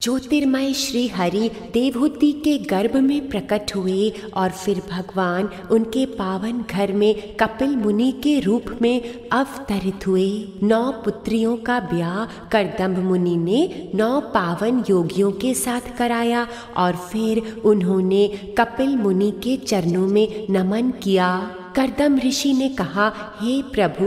ज्योतिर्मय श्री हरि देवहूति के गर्भ में प्रकट हुए और फिर भगवान उनके पावन घर में कपिल मुनि के रूप में अवतरित हुए। 9 पुत्रियों का ब्याह कर्दम मुनि ने 9 पावन योगियों के साथ कराया और फिर उन्होंने कपिल मुनि के चरणों में नमन किया। कर्दम ऋषि ने कहा, हे प्रभु,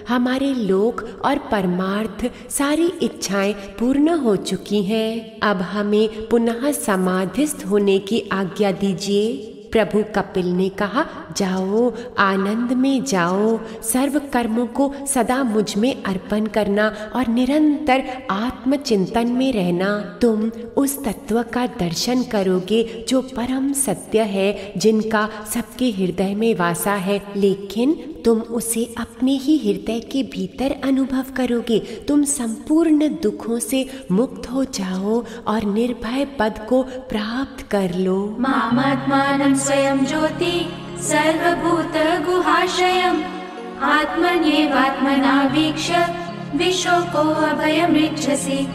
हमारे लोक और परमार्थ सारी इच्छाएं पूर्ण हो चुकी हैं। अब हमें पुनः समाधिस्थ होने की आज्ञा दीजिए। प्रभु कपिल ने कहा, जाओ, आनंद में जाओ, सर्व कर्मों को सदा मुझ में अर्पण करना और निरंतर आत्मचिंतन में रहना। तुम उस तत्व का दर्शन करोगे जो परम सत्य है, जिनका सबके हृदय में वासा है, लेकिन तुम उसे अपने ही हृदय के भीतर अनुभव करोगे। तुम संपूर्ण दुखों से मुक्त हो जाओ और निर्भय पद को प्राप्त कर लो। मामात्मानं स्वयं ज्योति सर्वभूत गुहाशयम् आत्मन्येवात्मना वीक्ष्य विश्वको अभयमृच्छसि।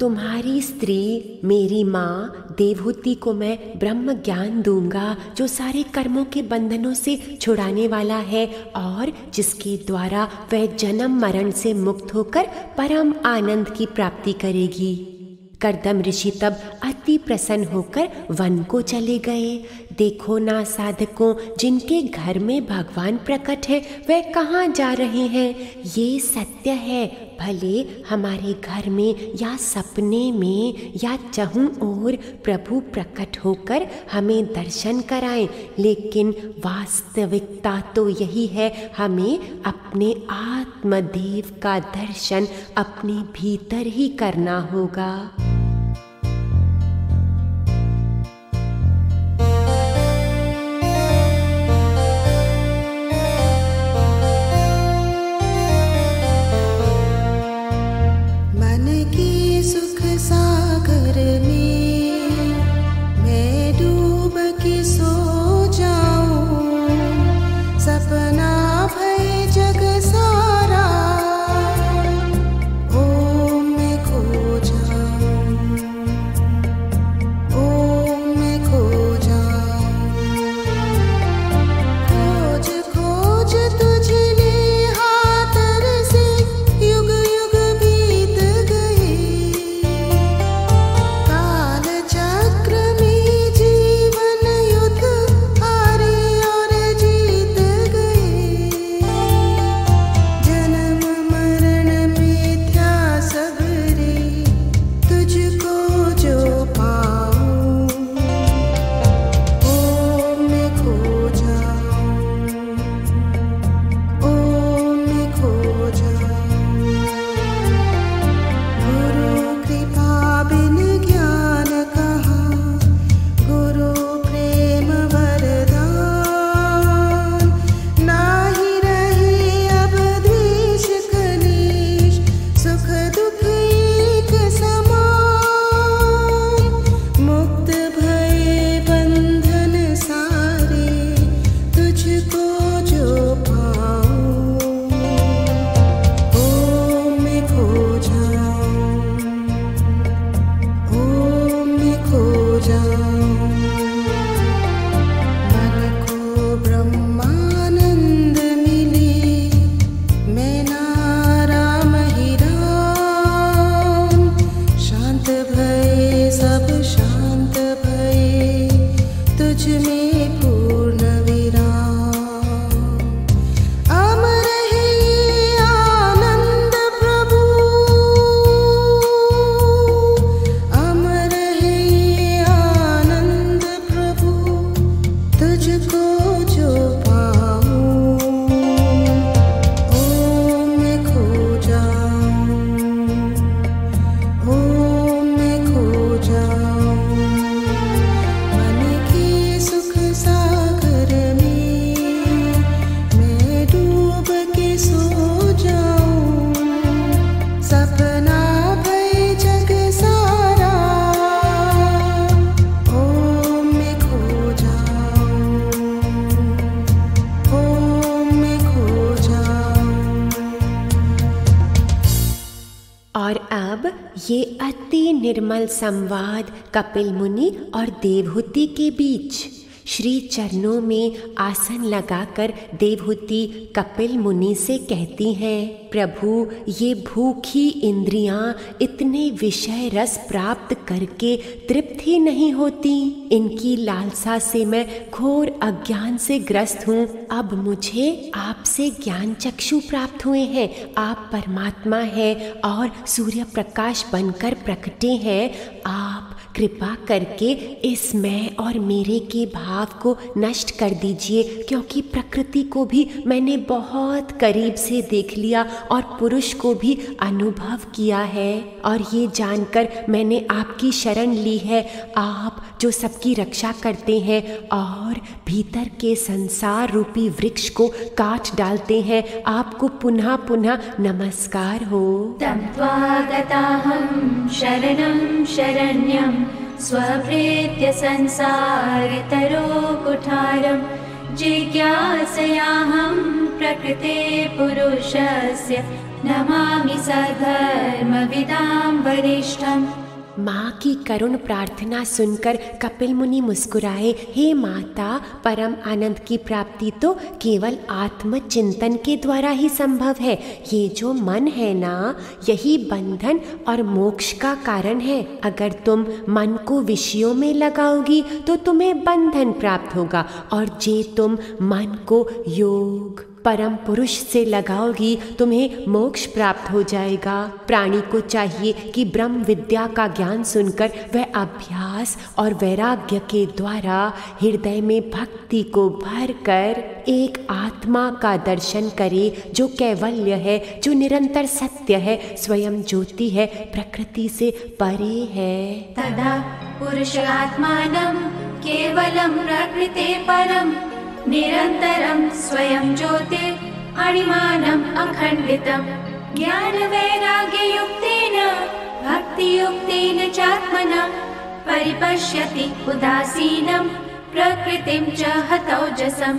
तुम्हारी स्त्री मेरी माँ देवहूति को मैं ब्रह्म ज्ञान दूंगा, जो सारे कर्मों के बंधनों से छुड़ाने वाला है और जिसके द्वारा वह जन्म मरण से मुक्त होकर परम आनंद की प्राप्ति करेगी। कर्दम ऋषि तब अति प्रसन्न होकर वन को चले गए। देखो ना साधकों, जिनके घर में भगवान प्रकट है वह कहाँ जा रहे हैं। ये सत्य है, भले हमारे घर में या सपने में या चहुं ओर प्रभु प्रकट होकर हमें दर्शन कराएं, लेकिन वास्तविकता तो यही है, हमें अपने आत्मदेव का दर्शन अपने भीतर ही करना होगा। और अब ये अति निर्मल संवाद कपिल मुनि और देवहूति के बीच। श्री चरणों में आसन लगाकर देवहूति कपिल मुनि से कहती हैं, प्रभु, ये भूखी इंद्रियां इतने विषय रस प्राप्त करके तृप्त ही नहीं होती। इनकी लालसा से मैं घोर अज्ञान से ग्रस्त हूँ। अब मुझे आपसे ज्ञान चक्षु प्राप्त हुए हैं। आप परमात्मा हैं और सूर्य प्रकाश बनकर प्रकटे हैं। आप कृपा करके इस मैं और मेरे के भाव को नष्ट कर दीजिए, क्योंकि प्रकृति को भी मैंने बहुत करीब से देख लिया और पुरुष को भी अनुभव किया है। और ये जानकर मैंने आपकी शरण ली है। आप जो सबकी रक्षा करते हैं और भीतर के संसार रूपी वृक्ष को काट डालते हैं, आपको पुनः पुनः नमस्कार हो। तं त्वागताहं शरणं शरण्यं स्वप्रेत्य संसारतरो कुठारं जिज्ञासयाहं प्रकृते पुरुषस्य नमामि सधर्मविदां वरिष्ठम्। माँ की करुण प्रार्थना सुनकर कपिल मुनि मुस्कुराए। हे माता, परम आनंद की प्राप्ति तो केवल आत्मचिंतन के द्वारा ही संभव है। ये जो मन है ना, यही बंधन और मोक्ष का कारण है। अगर तुम मन को विषयों में लगाओगी तो तुम्हें बंधन प्राप्त होगा, और जे तुम मन को योग परम पुरुष से लगाओगी तुम्हें मोक्ष प्राप्त हो जाएगा। प्राणी को चाहिए कि ब्रह्म विद्या का ज्ञान सुनकर वह अभ्यास और वैराग्य के द्वारा हृदय में भक्ति को भर कर एक आत्मा का दर्शन करे, जो कैवल्य है, जो निरंतर सत्य है, स्वयं ज्योति है, प्रकृति से परे है। तदा पुरुषात्मानं केवलं प्रकृते परं निरन्तरं स्वयं ज्योतिः अणिमानम् अखण्डितं ज्ञानवैराग्ययुक्तेन भक्तियुक्तेन चात्मना परिपश्यति उदासीनं प्रकृतिं च हतौजसम्।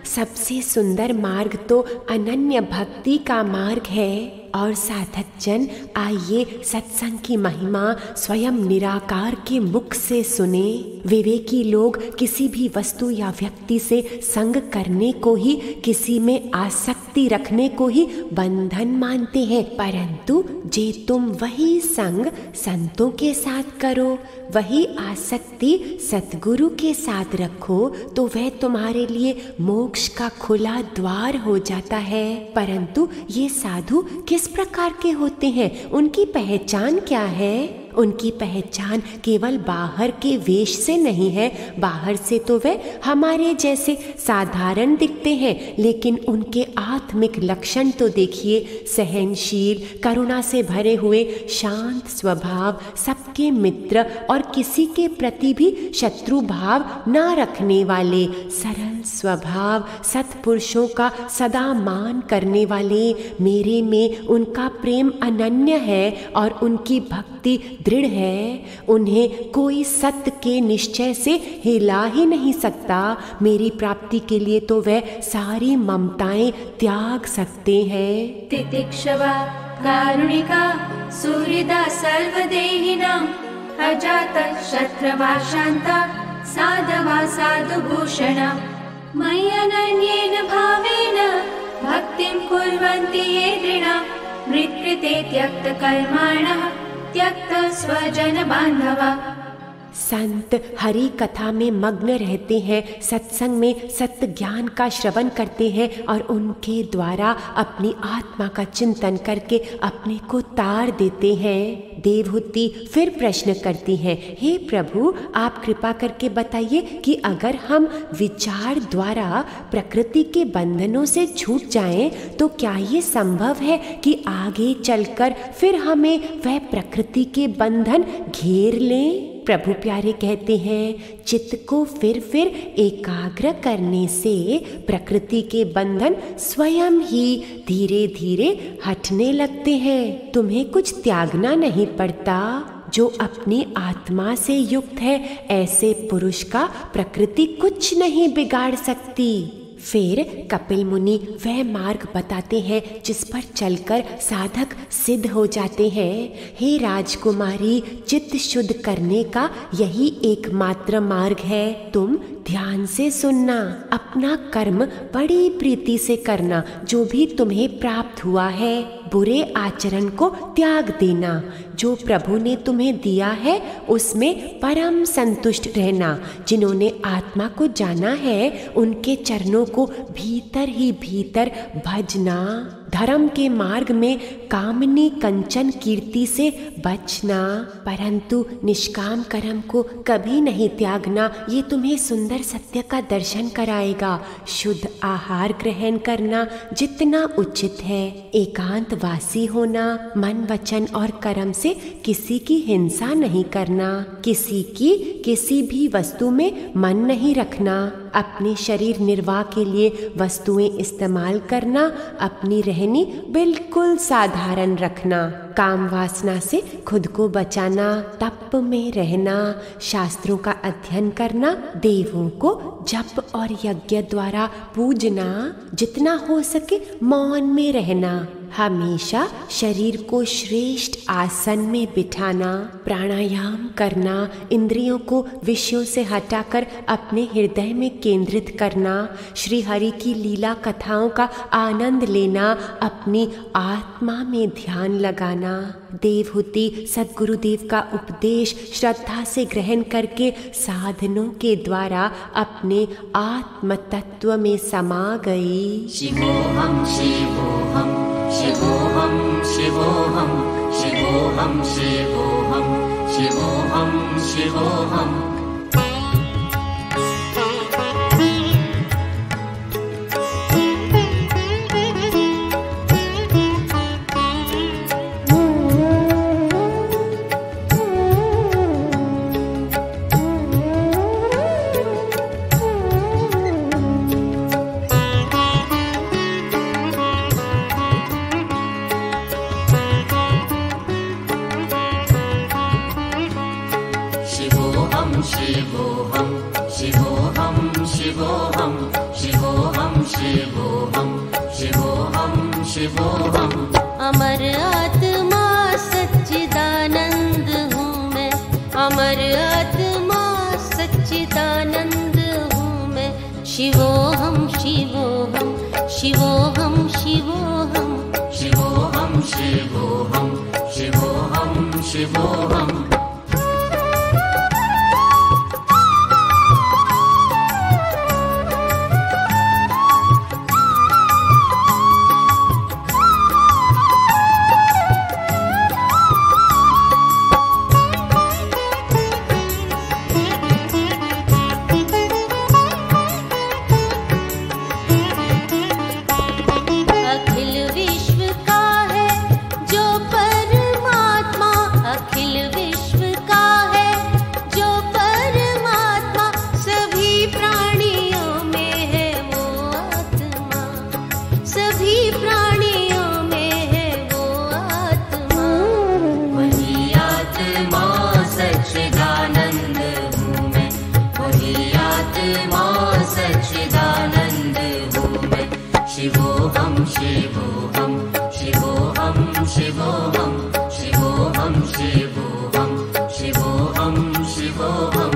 सबसे सुंदर मार्ग तो अनन्य भक्ति का मार्ग है। और साधक जन, आइए सत्संग की महिमा स्वयं निराकार के मुख से सुने। विवेकी लोग किसी भी वस्तु या व्यक्ति से संग करने को ही, किसी में आसक्ति रखने को ही बंधन मानते हैं, परंतु जे तुम वही संग संतों के साथ करो, वही आसक्ति सतगुरु के साथ रखो, तो वह तुम्हारे लिए मोक्ष का खुला द्वार हो जाता है। परंतु ये साधु किस प्रकार के होते हैं? उनकी पहचान क्या है? उनकी पहचान केवल बाहर के वेश से नहीं है। बाहर से तो वे हमारे जैसे साधारण दिखते हैं, लेकिन उनके आत्मिक लक्षण तो देखिए। सहनशील, करुणा से भरे हुए, शांत स्वभाव, सबके मित्र और किसी के प्रति भी शत्रु भाव न रखने वाले, सरल स्वभाव, सत्पुरुषों का सदा मान करने वाले। मेरे में उनका प्रेम अनन्य है और उनकी भक्ति दृढ़ है। उन्हें कोई सत्य के निश्चय से हिला ही नहीं सकता। मेरी प्राप्ति के लिए तो वह सारी ममताएं त्याग सकते हैं। तितिक्षवा कारुणिका सुहृदा सर्वदेहिनां अजात शत्रवा शान्ता साधवा साधुभूषणा मयि अनन्येन भावेन भक्तिं कुर्वन्ति ये दृढा मृत्कृते त्यक्तकर्माणः त्यक्त स्वजन बांधवा। संत हरि कथा में मग्न रहते हैं, सत्संग में सत्य ज्ञान का श्रवण करते हैं और उनके द्वारा अपनी आत्मा का चिंतन करके अपने को तार देते हैं। देवहूति फिर प्रश्न करती हैं, हे प्रभु, आप कृपा करके बताइए कि अगर हम विचार द्वारा प्रकृति के बंधनों से छूट जाएं, तो क्या ये संभव है कि आगे चलकर फिर हमें वह प्रकृति के बंधन घेर लें? प्रभु प्यारे कहते हैं, चित्त को फिर एकाग्र करने से प्रकृति के बंधन स्वयं ही धीरे धीरे हटने लगते हैं। तुम्हें कुछ त्यागना नहीं पड़ता। जो अपनी आत्मा से युक्त है, ऐसे पुरुष का प्रकृति कुछ नहीं बिगाड़ सकती। फिर कपिल मुनि वह मार्ग बताते हैं जिस पर चलकर साधक सिद्ध हो जाते हैं। हे राजकुमारी, चित्त शुद्ध करने का यही एकमात्र मार्ग है। तुम ध्यान से सुनना, अपना कर्म बड़ी प्रीति से करना, जो भी तुम्हें प्राप्त हुआ है बुरे आचरण को त्याग देना, जो प्रभु ने तुम्हें दिया है उसमें परम संतुष्ट रहना। जिन्होंने आत्मा को जाना है उनके चरणों को भीतर ही भीतर भजना। धर्म के मार्ग में कामनी कंचन कीर्ति से बचना, परंतु निष्काम कर्म को कभी नहीं त्यागना। ये तुम्हें सुंदर सत्य का दर्शन कराएगा। शुद्ध आहार ग्रहण करना जितना उचित है, एकांतवासी होना, मन वचन और कर्म से किसी की हिंसा नहीं करना, किसी की किसी भी वस्तु में मन नहीं रखना, अपने शरीर निर्वाह के लिए वस्तुएं इस्तेमाल करना, अपनी रहनी बिल्कुल साधारण रखना, काम वासना से खुद को बचाना, तप में रहना, शास्त्रों का अध्ययन करना, देवों को जप और यज्ञ द्वारा पूजना, जितना हो सके मौन में रहना, हमेशा शरीर को श्रेष्ठ आसन में बिठाना, प्राणायाम करना, इंद्रियों को विषयों से हटाकर अपने हृदय में केंद्रित करना, श्री हरि की लीला कथाओं का आनंद लेना, अपनी आत्मा में ध्यान लगाना, देवहूति सद्गुरुदेव का उपदेश श्रद्धा से ग्रहण करके साधनों के द्वारा अपने आत्म तत्व में समा गई। शिवोहम शिवोहम शिवोहम शिवोहम शिवोहम शिवोहम शिवोहम शिवोहम। शिवोहम शिवोहम शिवोहम शिवोहम शिवोहम शिवोहम शिवोहम। अमर आत्मा सच्चिदानंद हूँ मैं, अमर आत्मा सच्चिदानंद हूँ मैं। शिवोहम शिवोहम शिवोहम शिवोहम शिवोहम शिवोहम शिवोहम शिवोहम। शिवोहम शिवोहम शिवोहम शिवोहम शिवोहम शिवोहम शिवोहम शिवोहम।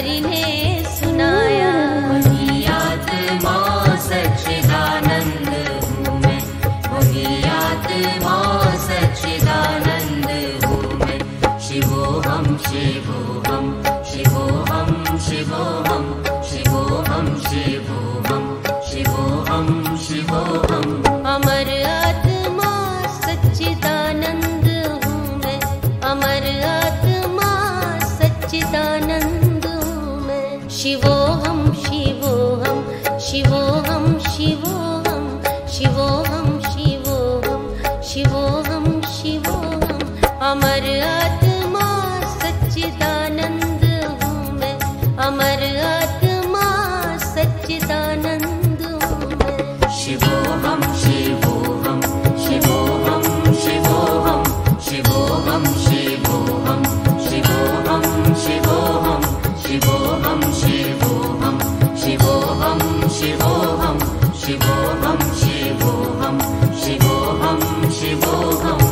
हरि ने सुनाया। वही आत्मा सच्चिदानंद हूँ मैं, वही आत्मा सच्चिदानंद हूँ मैं। शिवोहम शिवोहम शिवोहम शिवोहम शिवोहम शिवोहम शिवोहम शिवोहम। अमर आत्मा सच्चिदानंद हूँ मैं, अमर आत्मा सच्चिदानंद हूँ मैं। शिवोहम शिवोहम शिवोहम शिवोहम शिवोहम शिवोहम शिवोहम शिवोहम। अमर आत्मा सच्चिदानंद हूँ मैं, अमर आत्मा सच्चिदानंद हूँ मैं। शिवोहम शिवोहम शिवोहम शिवोहम शिवोहम शिवोहम शिवोहम शिवोहम शिवोहम शिवोहम शिवोहम शिवोहम शिवोहम शिवोहम शिवोहम शिवोहम।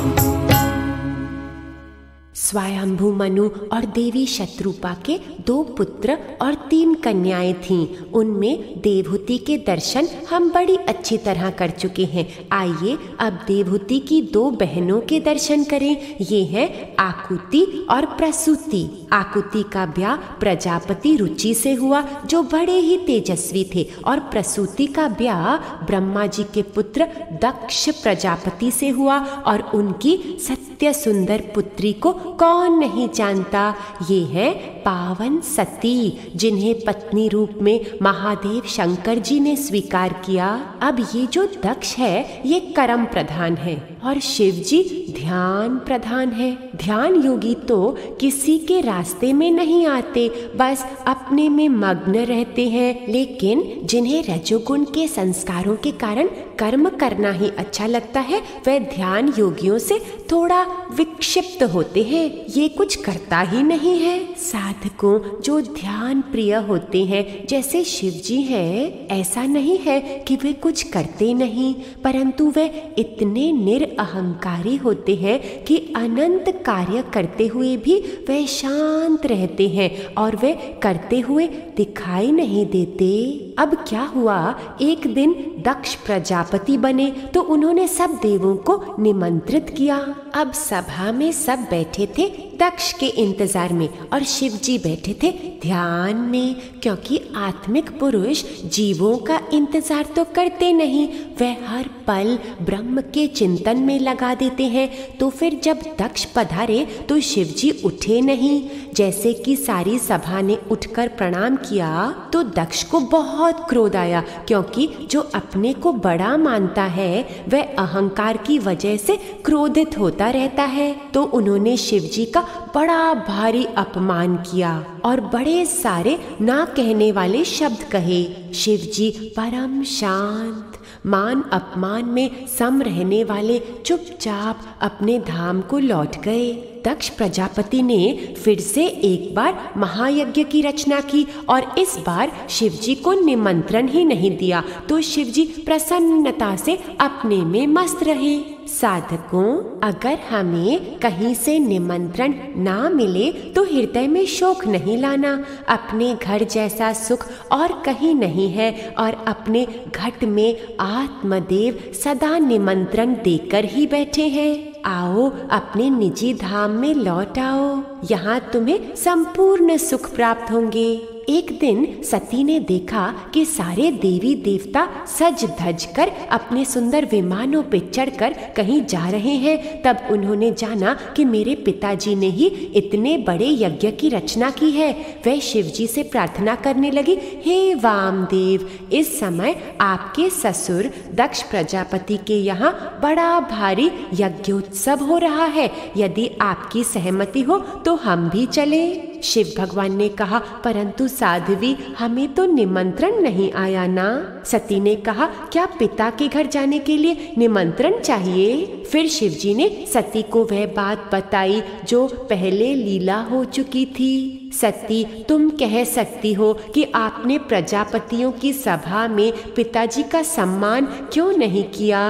स्वयंभू मनु और देवी शत्रुपा के 2 पुत्र और 3 कन्याएं थीं। उनमें देवहूति के दर्शन हम बड़ी अच्छी तरह कर चुके हैं। आइए अब देवहूति की 2 बहनों के दर्शन करें। ये हैं आकुति और प्रसूति। आकुति का ब्याह प्रजापति रुचि से हुआ, जो बड़े ही तेजस्वी थे, और प्रसूति का ब्याह ब्रह्मा जी के पुत्र दक्ष प्रजापति से हुआ, और उनकी सत्य सुंदर पुत्री को कौन नहीं जानता। ये है पावन सती, जिन्हें पत्नी रूप में महादेव शंकर जी ने स्वीकार किया। अब ये जो दक्ष है ये कर्म प्रधान है और शिव जी ध्यान प्रधान है। ध्यान योगी तो किसी के रास्ते में नहीं आते, बस अपने में मग्न रहते हैं। लेकिन जिन्हें रजोगुण के संस्कारों के कारण कर्म करना ही अच्छा लगता है, वह ध्यान योगियों से थोड़ा विक्षिप्त होते हैं। ये कुछ करता ही नहीं है। साधकों जो ध्यान प्रिय होते हैं, जैसे शिव जी हैं, ऐसा नहीं है कि वे कुछ करते नहीं, परंतु वे इतने निरअहंकारी होते हैं कि अनंत कार्य करते हुए भी वे शांत रहते हैं और वे करते हुए दिखाई नहीं देते। अब क्या हुआ, एक दिन दक्ष प्रजापति बने तो उन्होंने सब देवों को निमंत्रित किया। अब सभा में सब बैठे थे दक्ष के इंतजार में, और शिव जी बैठे थे ध्यान में, क्योंकि आत्मिक पुरुष जीवों का इंतजार तो करते नहीं, वह हर पल ब्रह्म के चिंतन में लगा देते हैं। तो फिर जब दक्ष पधारे तो शिव जी उठे नहीं। जैसे कि सारी सभा ने उठकर प्रणाम किया तो दक्ष को बहुत क्रोध आया, क्योंकि जो अपने को बड़ा मानता है वह अहंकार की वजह से क्रोधित होता रहता है। तो उन्होंने शिव जी का बड़ा भारी अपमान किया और बड़े सारे ना कहने वाले शब्द कहे। शिव जी परम शांत, मान अपमान में सम रहने वाले चुपचाप अपने धाम को लौट गए। दक्ष प्रजापति ने फिर से एक बार महायज्ञ की रचना की और इस बार शिवजी को निमंत्रण ही नहीं दिया, तो शिवजी प्रसन्नता से अपने में मस्त रहे। साधकों, अगर हमें कहीं से निमंत्रण ना मिले तो हृदय में शोक नहीं लाना। अपने घर जैसा सुख और कहीं नहीं है, और अपने घट में आत्मदेव सदा निमंत्रण देकर ही बैठे हैं। आओ अपने निजी धाम में लौट आओ, यहाँ तुम्हें संपूर्ण सुख प्राप्त होंगे। एक दिन सती ने देखा कि सारे देवी देवता सज धज कर अपने सुंदर विमानों पे चढ़कर कहीं जा रहे हैं। तब उन्होंने जाना कि मेरे पिताजी ने ही इतने बड़े यज्ञ की रचना की है। वह शिव जी से प्रार्थना करने लगी, हे वामदेव, इस समय आपके ससुर दक्ष प्रजापति के यहाँ बड़ा भारी यज्ञोत्सव हो रहा है। यदि आपकी सहमति हो तो हम भी चले। शिव भगवान ने कहा, परंतु साध्वी, हमें तो निमंत्रण नहीं आया ना। सती ने कहा, क्या पिता के घर जाने के लिए निमंत्रण चाहिए? फिर शिव जी ने सती को वह बात बताई जो पहले लीला हो चुकी थी। सती, तुम कह सकती हो कि आपने प्रजापतियों की सभा में पिताजी का सम्मान क्यों नहीं किया?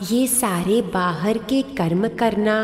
ये सारे बाहर के कर्म करना,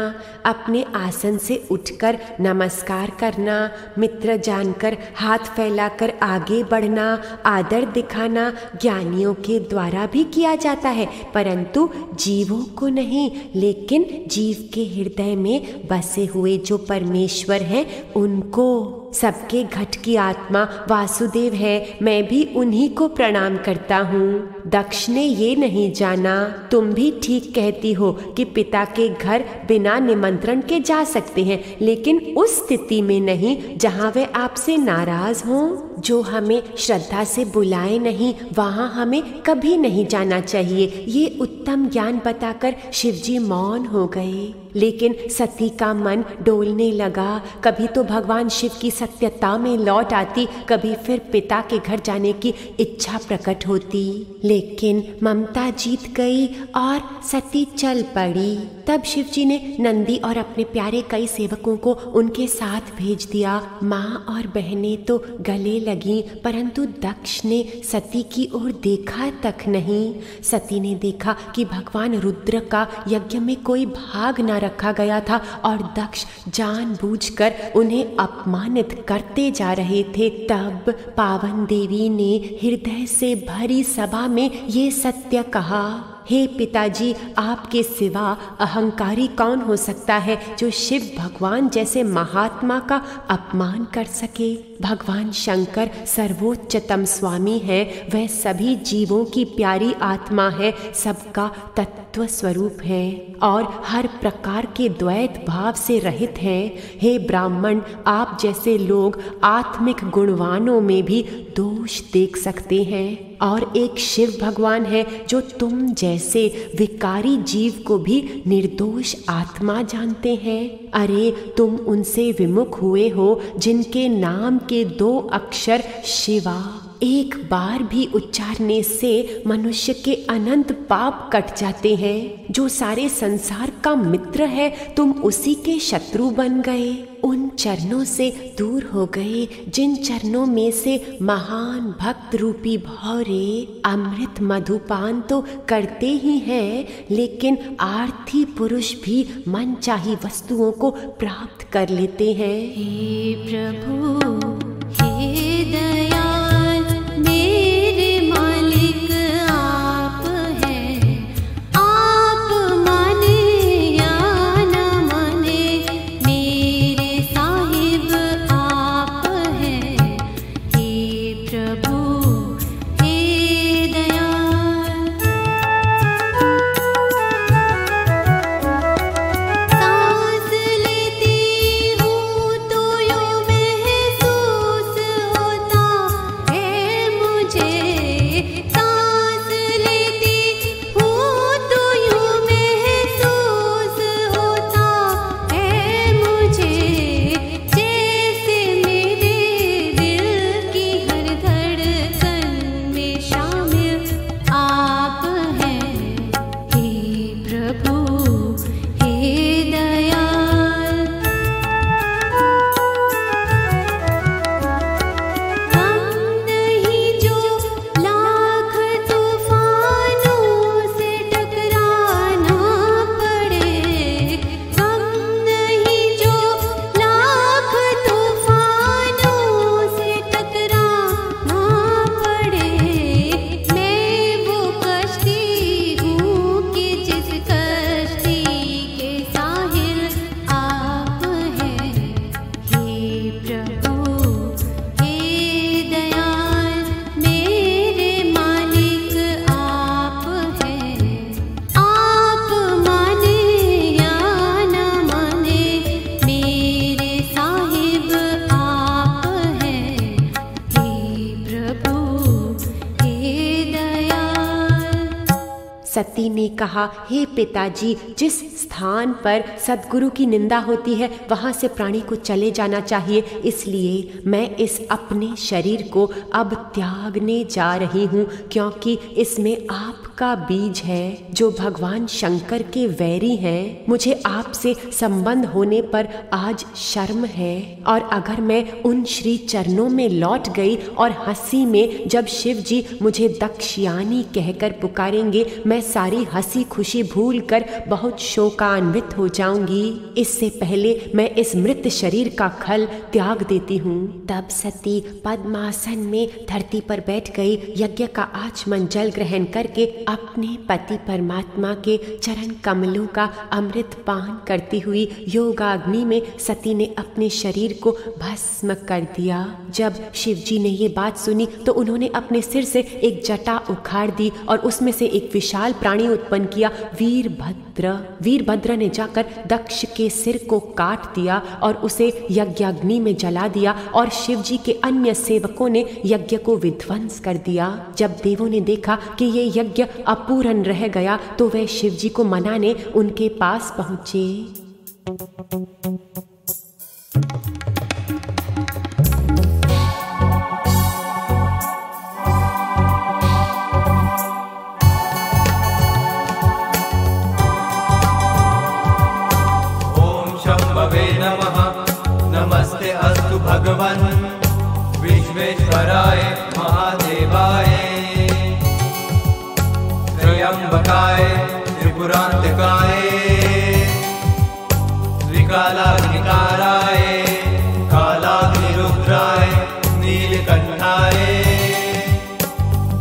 अपने आसन से उठकर नमस्कार करना, मित्र जानकर हाथ फैलाकर आगे बढ़ना, आदर दिखाना ज्ञानियों के द्वारा भी किया जाता है, परंतु जीवों को नहीं, लेकिन जीव के हृदय में बसे हुए जो परमेश्वर हैं उनको। सबके घट की आत्मा वासुदेव है, मैं भी उन्हीं को प्रणाम करता हूँ। दक्ष ने ये नहीं जाना, तुम भी ठीक कहती हो कि पिता के घर बिना निमंत्रण के जा सकते हैं, लेकिन उस स्थिति में नहीं जहाँ वे आपसे नाराज हों। जो हमें श्रद्धा से बुलाए नहीं वहाँ हमें कभी नहीं जाना चाहिए। ये उत्तम ज्ञान बताकर शिवजी मौन हो गए, लेकिन सती का मन डोलने लगा। कभी तो भगवान शिव की सत्यता में लौट आती, कभी फिर पिता के घर जाने की इच्छा प्रकट होती, लेकिन ममता जीत गई और सती चल पड़ी। तब शिवजी ने नंदी और अपने प्यारे कई सेवकों को उनके साथ भेज दिया। माँ और बहनें तो गले लगी, परंतु दक्ष ने सती की ओर देखा तक नहीं। सती ने देखा कि भगवान रुद्र का यज्ञ में कोई भाग न रखा गया था और दक्ष जानबूझकर उन्हें अपमानित करते जा रहे थे। तब पावन देवी ने हृदय से भरी सभा में ये सत्य कहा, हे पिताजी, आपके सिवा अहंकारी कौन हो सकता है जो शिव भगवान जैसे महात्मा का अपमान कर सके। भगवान शंकर सर्वोच्चतम स्वामी है, वह सभी जीवों की प्यारी आत्मा है, सबका तत्व स्वरूप है और हर प्रकार के द्वैत भाव से रहित है। हे ब्राह्मण, आप जैसे लोग आत्मिक गुणवानों में भी दोष देख सकते हैं, और एक शिव भगवान है जो तुम जैसे विकारी जीव को भी निर्दोष आत्मा जानते हैं। अरे तुम उनसे विमुख हुए हो जिनके नाम के 2 अक्षर शिवा एक बार भी उच्चारने से मनुष्य के अनंत पाप कट जाते हैं। जो सारे संसार का मित्र है, तुम उसी के शत्रु बन गए, उन चरणों से दूर हो गए जिन चरणों में से महान भक्त रूपी भौरे अमृत मधुपान तो करते ही हैं, लेकिन आर्थी पुरुष भी मनचाही वस्तुओं को प्राप्त कर लेते हैं। हे प्रभु, हे दयाल, मेरे मालिक आप हैं। आप माने या न माने, मेरे साहिब आप हैं। हे प्रभु, हे दयाल, सांस लेती हूँ तो यूं महसूस होता है मुझे। सांस लेती हूँ तो यूं महसूस होता है मुझे, जैसे मेरे दिल की हर धड़कन में शामिल आप हैं। हे प्रभु, हे दयाल, हम नहीं जो लाख तूफानों से टकराना पड़े। हम नहीं जो लाख तूफानों से टकराना पड़े। मैं वो कश्ती हूँ कि जिस कश्ती के साहिल आप हैं। हे प्रभु, हे दयाल, मेरे मालिक आप हैं। आप माने या न माने, मेरे साहिब आप हैं। हे प्रभु, हे दयाल। सती ने कहा, हे पिताजी, जिस स्थान पर सद्गुरु की निंदा होती है वहाँ से प्राणी को चले जाना चाहिए, इसलिए मैं इस अपने शरीर को अब त्यागने जा रही हूँ, क्योंकि इसमें आप का बीज है, जो भगवान शंकर के वैरी हैं। मुझे आपसे संबंध होने पर आज शर्म है, और अगर मैं उन श्री चरणों में लौट गई और हंसी में जब शिव जी मुझे दक्षयानी कहकर पुकारेंगे, मैं सारी हंसी खुशी भूलकर बहुत शोकान्वित हो जाऊंगी। इससे पहले मैं इस मृत शरीर का खल त्याग देती हूँ। तब सती पद्मासन में धरती पर बैठ गई। यज्ञ का आचमन जल ग्रहण करके अपने पति परमात्मा के चरण कमलों का अमृत पान करती हुई योगाग्नि में सती ने अपने शरीर को भस्म कर दिया। जब शिव जी ने ये बात सुनी तो उन्होंने अपने सिर से एक जटा उखाड़ दी और उसमें से एक विशाल प्राणी उत्पन्न किया, वीरभद्र। वीरभद्र ने जाकर दक्ष के सिर को काट दिया और उसे यज्ञाग्नि में जला दिया, और शिव जी के अन्य सेवकों ने यज्ञ को विध्वंस कर दिया। जब देवों ने देखा कि ये यज्ञ अपूर्ण रह गया तो वे शिव जी को मनाने उनके पास पहुंचे। नमस्ते अस्तु भगवन् विश्वेश्वराय महादेवाय त्र्यंबकाय त्रिपुरांतकाय त्रिकालाग्निकाराय कालाग्निरुद्राय नीलकंठाय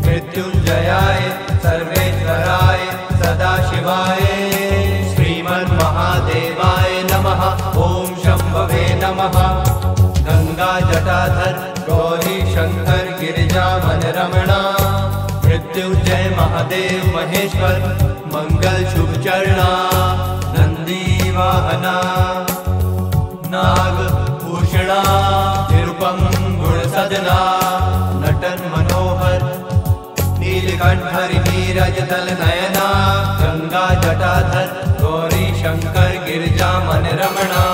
मृत्युंजयाय सर्वेश्वराय सदाशिवाय श्रीमन्महादेवाय नमः। ओम शंभवे नमः। गंगा जटाधर गौरी शंकर गिरिजावन रमणा मृत्युंजय महादेव महेश्वर मंगल शुभ चरणा नंदी वाहना नाग भूषणा निरुपम गुण सदना नटन मनोहर नीलकंठ नीरज तल नयना गंगा जटाधर गौरी शंकर गिरिजावन रमणा।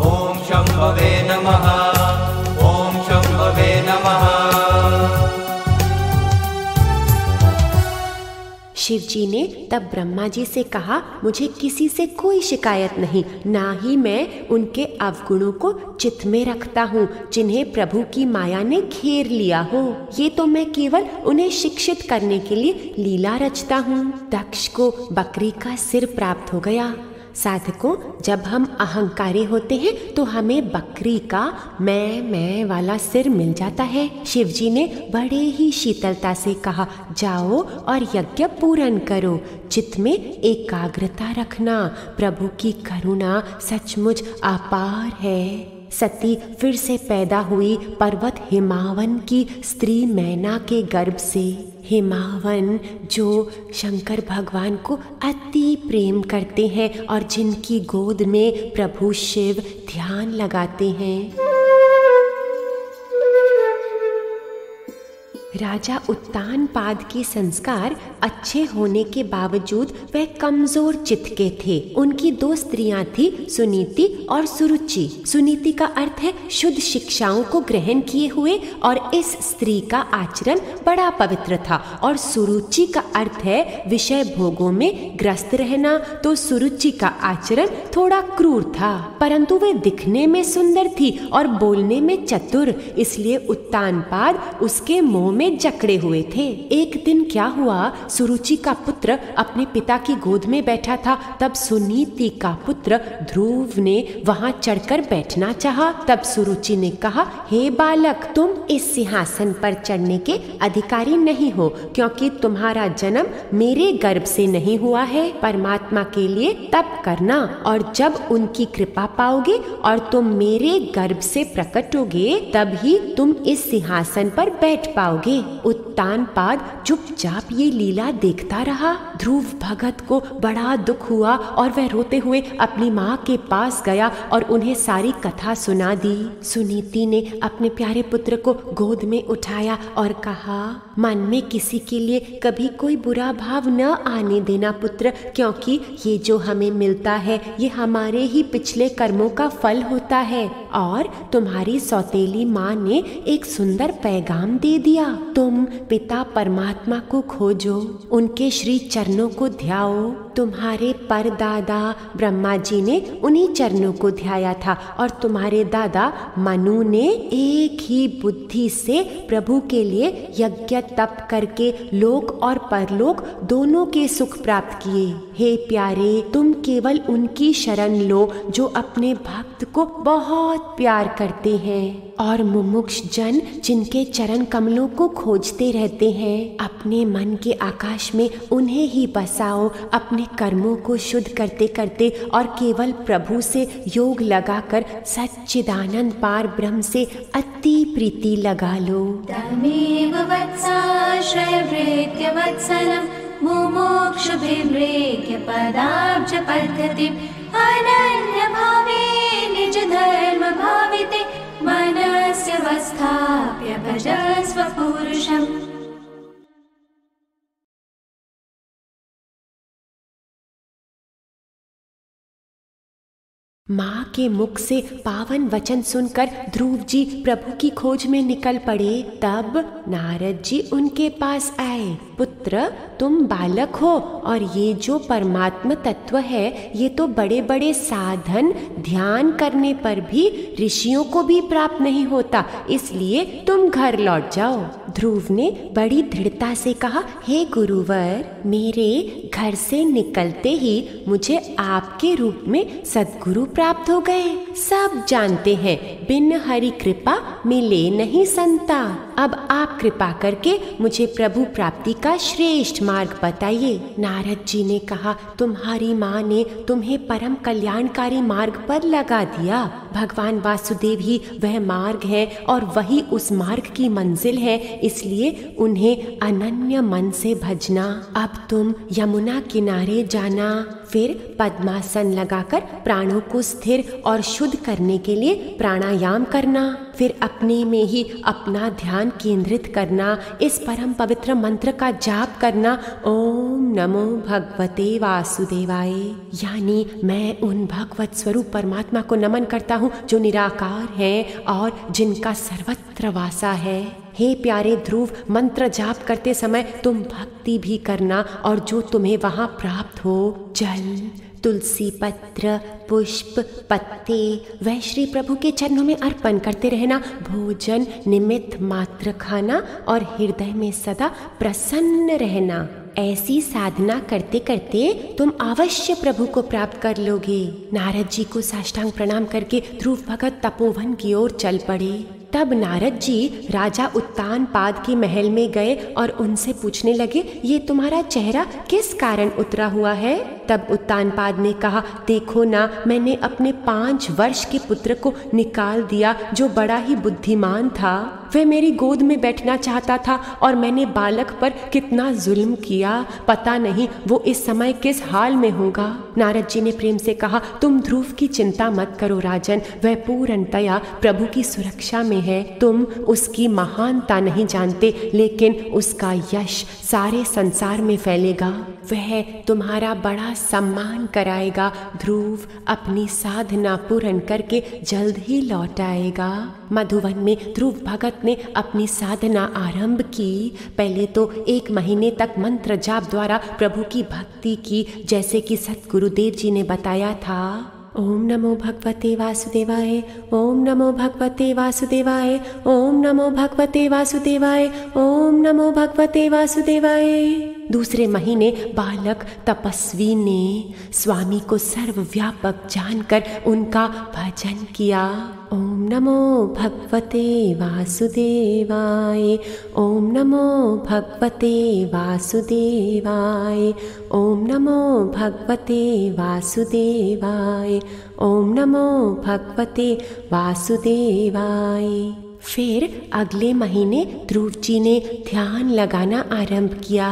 ओम शंभवे नमः। ओम शंभवे नमः। शिव जी ने तब ब्रह्मा जी से कहा, मुझे किसी से कोई शिकायत नहीं, ना ही मैं उनके अवगुणों को चित्त में रखता हूँ जिन्हें प्रभु की माया ने घेर लिया हो। ये तो मैं केवल उन्हें शिक्षित करने के लिए लीला रचता हूँ। दक्ष को बकरी का सिर प्राप्त हो गया। साधकों, जब हम अहंकारी होते हैं तो हमें बकरी का मैं वाला सिर मिल जाता है। शिव जी ने बड़े ही शीतलता से कहा, जाओ और यज्ञ पूर्ण करो, चित्त में एकाग्रता रखना, प्रभु की करुणा सचमुच अपार है। सती फिर से पैदा हुई पर्वत हिमावन की स्त्री मैना के गर्भ से। हिमावन जो शंकर भगवान को अति प्रेम करते हैं और जिनकी गोद में प्रभु शिव ध्यान लगाते हैं। राजा उत्तानपाद के संस्कार अच्छे होने के बावजूद वह कमजोर चित्त के थे। उनकी दो स्त्रियां थी, सुनीति और सुरुचि। सुनीति का अर्थ है शुद्ध शिक्षाओं को ग्रहण किए हुए, और इस स्त्री का आचरण बड़ा पवित्र था। और सुरुचि का अर्थ है विषय भोगों में ग्रस्त रहना। तो सुरुचि का आचरण थोड़ा क्रूर था, परंतु वे दिखने में सुंदर थी और बोलने में चतुर, इसलिए उत्तानपाद उसके मोह में जकड़े हुए थे। एक दिन क्या हुआ, सुरुचि का पुत्र अपने पिता की गोद में बैठा था। तब सुनीति का पुत्र ध्रुव ने वहां चढ़कर बैठना चाहा। तब सुरुचि ने कहा, हे बालक, तुम इस सिंहासन पर चढ़ने के अधिकारी नहीं हो, क्योंकि तुम्हारा जन्म मेरे गर्भ से नहीं हुआ है। परमात्मा के लिए तप करना, और जब उनकी कृपा पाओगे और तुम मेरे गर्भ से प्रकट होगे, तब ही तुम इस सिंहासन पर बैठ पाओगे। उत्तानपाद चुपचाप ये लीला देखता रहा। ध्रुव भगत को बड़ा दुख हुआ और वह रोते हुए अपनी माँ के पास गया और उन्हें सारी कथा सुना दी। सुनीति ने अपने प्यारे पुत्र को गोद में उठाया और कहा, मन में किसी के लिए कभी कोई बुरा भाव न आने देना पुत्र, क्योंकि ये जो हमें मिलता है ये हमारे ही पिछले कर्मों का फल होता है। और तुम्हारी सौतेली माँ ने एक सुंदर पैगाम दे दिया। तुम पिता परमात्मा को खोजो, उनके श्री चरणों को ध्याओ। तुम्हारे परदादा ब्रह्मा जी ने उन्हीं चरणों को ध्याया था और तुम्हारे दादा मनु ने एक ही बुद्धि से प्रभु के लिए यज्ञ तप करके लोक और परलोक दोनों के सुख प्राप्त किए। हे प्यारे, तुम केवल उनकी शरण लो जो अपने भक्त को बहुत प्यार करते हैं और मुमुक्ष जन जिनके चरण कमलों को खोजते रहते हैं। अपने मन के आकाश में उन्हें ही बसाओ, अपने कर्मों को शुद्ध करते करते और केवल प्रभु से योग लगाकर सच्चिदानंद पार ब्रह्म से अति प्रीति लगा लो। तमेव वत्साश्रयवृत्य वत्सलं मुमुक्षुभिर्मृग्य पदाब्ज पद्धतिम् अनन्य भावे निज धर्म भाविते मनस्य वस्थाप्य भजस्व पुरुषम्। माँ के मुख से पावन वचन सुनकर ध्रुव जी प्रभु की खोज में निकल पड़े। तब नारद जी उनके पास आए। पुत्र, तुम बालक हो और ये जो परमात्मा तत्व है ये तो बड़े बड़े साधन ध्यान करने पर भी ऋषियों को भी प्राप्त नहीं होता, इसलिए तुम घर लौट जाओ। ध्रुव ने बड़ी दृढ़ता से कहा, हे गुरुवर, मेरे घर से निकलते ही मुझे आपके रूप में सद्गुरु प्राप्त हो गए। सब जानते हैं बिन हरि कृपा मिले नहीं संता। अब आप कृपा करके मुझे प्रभु प्राप्ति का श्रेष्ठ मार्ग बताइए। नारद जी ने कहा, तुम्हारी माँ ने तुम्हें परम कल्याणकारी मार्ग पर लगा दिया। भगवान वासुदेव ही वह मार्ग है और वही उस मार्ग की मंजिल है, इसलिए उन्हें अनन्य मन से भजना। अब तुम यमुना किनारे जाना, फिर पद्मासन लगाकर प्राणों को स्थिर और शुद्ध करने के लिए प्राणायाम करना, फिर अपने में ही अपना ध्यान केंद्रित करना, इस परम पवित्र मंत्र का जाप करना, ओम नमो भगवते वासुदेवाय। यानी मैं उन भगवत स्वरूप परमात्मा को नमन करता हूँ जो निराकार है और जिनका सर्वत्र वासा है। हे प्यारे ध्रुव, मंत्र जाप करते समय तुम भक्ति भी करना और जो तुम्हें वहाँ प्राप्त हो, जल, तुलसी पत्र, पुष्प, पत्ते, वह श्री प्रभु के चरणों में अर्पण करते रहना। भोजन निमित्त मात्र खाना और हृदय में सदा प्रसन्न रहना। ऐसी साधना करते करते तुम अवश्य प्रभु को प्राप्त कर लोगे। नारद जी को साष्टांग प्रणाम करके ध्रुव भगत तपोवन की ओर चल पड़े। तब नारद जी राजा उत्तानपाद के महल में गए और उनसे पूछने लगे, ये तुम्हारा चेहरा किस कारण उतरा हुआ है? तब उत्तानपाद ने कहा, देखो ना, मैंने अपने 5 वर्ष के पुत्र को निकाल दिया जो बड़ा ही बुद्धिमान था। वह मेरी गोद में बैठना चाहता था और मैंने बालक पर कितना जुल्म किया, पता नहीं वो इस समय किस हाल में होगा। नारद जी ने प्रेम से कहा, तुम ध्रुव की चिंता मत करो राजन, वह पूर्णतया प्रभु की सुरक्षा में है। तुम उसकी महानता नहीं जानते, लेकिन उसका यश सारे संसार में फैलेगा। वह तुम्हारा बड़ा सम्मान कराएगा। ध्रुव अपनी साधना पूर्ण करके जल्द ही लौट आएगा। मधुवन में ध्रुव भगत ने अपनी साधना आरंभ की। पहले तो 1 महीने तक मंत्र जाप द्वारा प्रभु की भक्ति की, जैसे कि सतगुरुदेव जी ने बताया था। ओम नमो भगवते वासुदेवाय, ओम नमो भगवते वासुदेवाय, ओम नमो भगवते वासुदेवाय, ओम नमो भगवते वासुदेवाय। दूसरे महीने बालक तपस्वी ने स्वामी को सर्वव्यापक जानकर उनका भजन किया। ओम नमो भगवते वासुदेवाय, ओम नमो भगवते वासुदेवाय, ओम नमो भगवते वासुदेवाय, ओम नमो भगवते वासुदेवाय। फिर अगले महीने ध्रुव जी ने ध्यान लगाना आरंभ किया।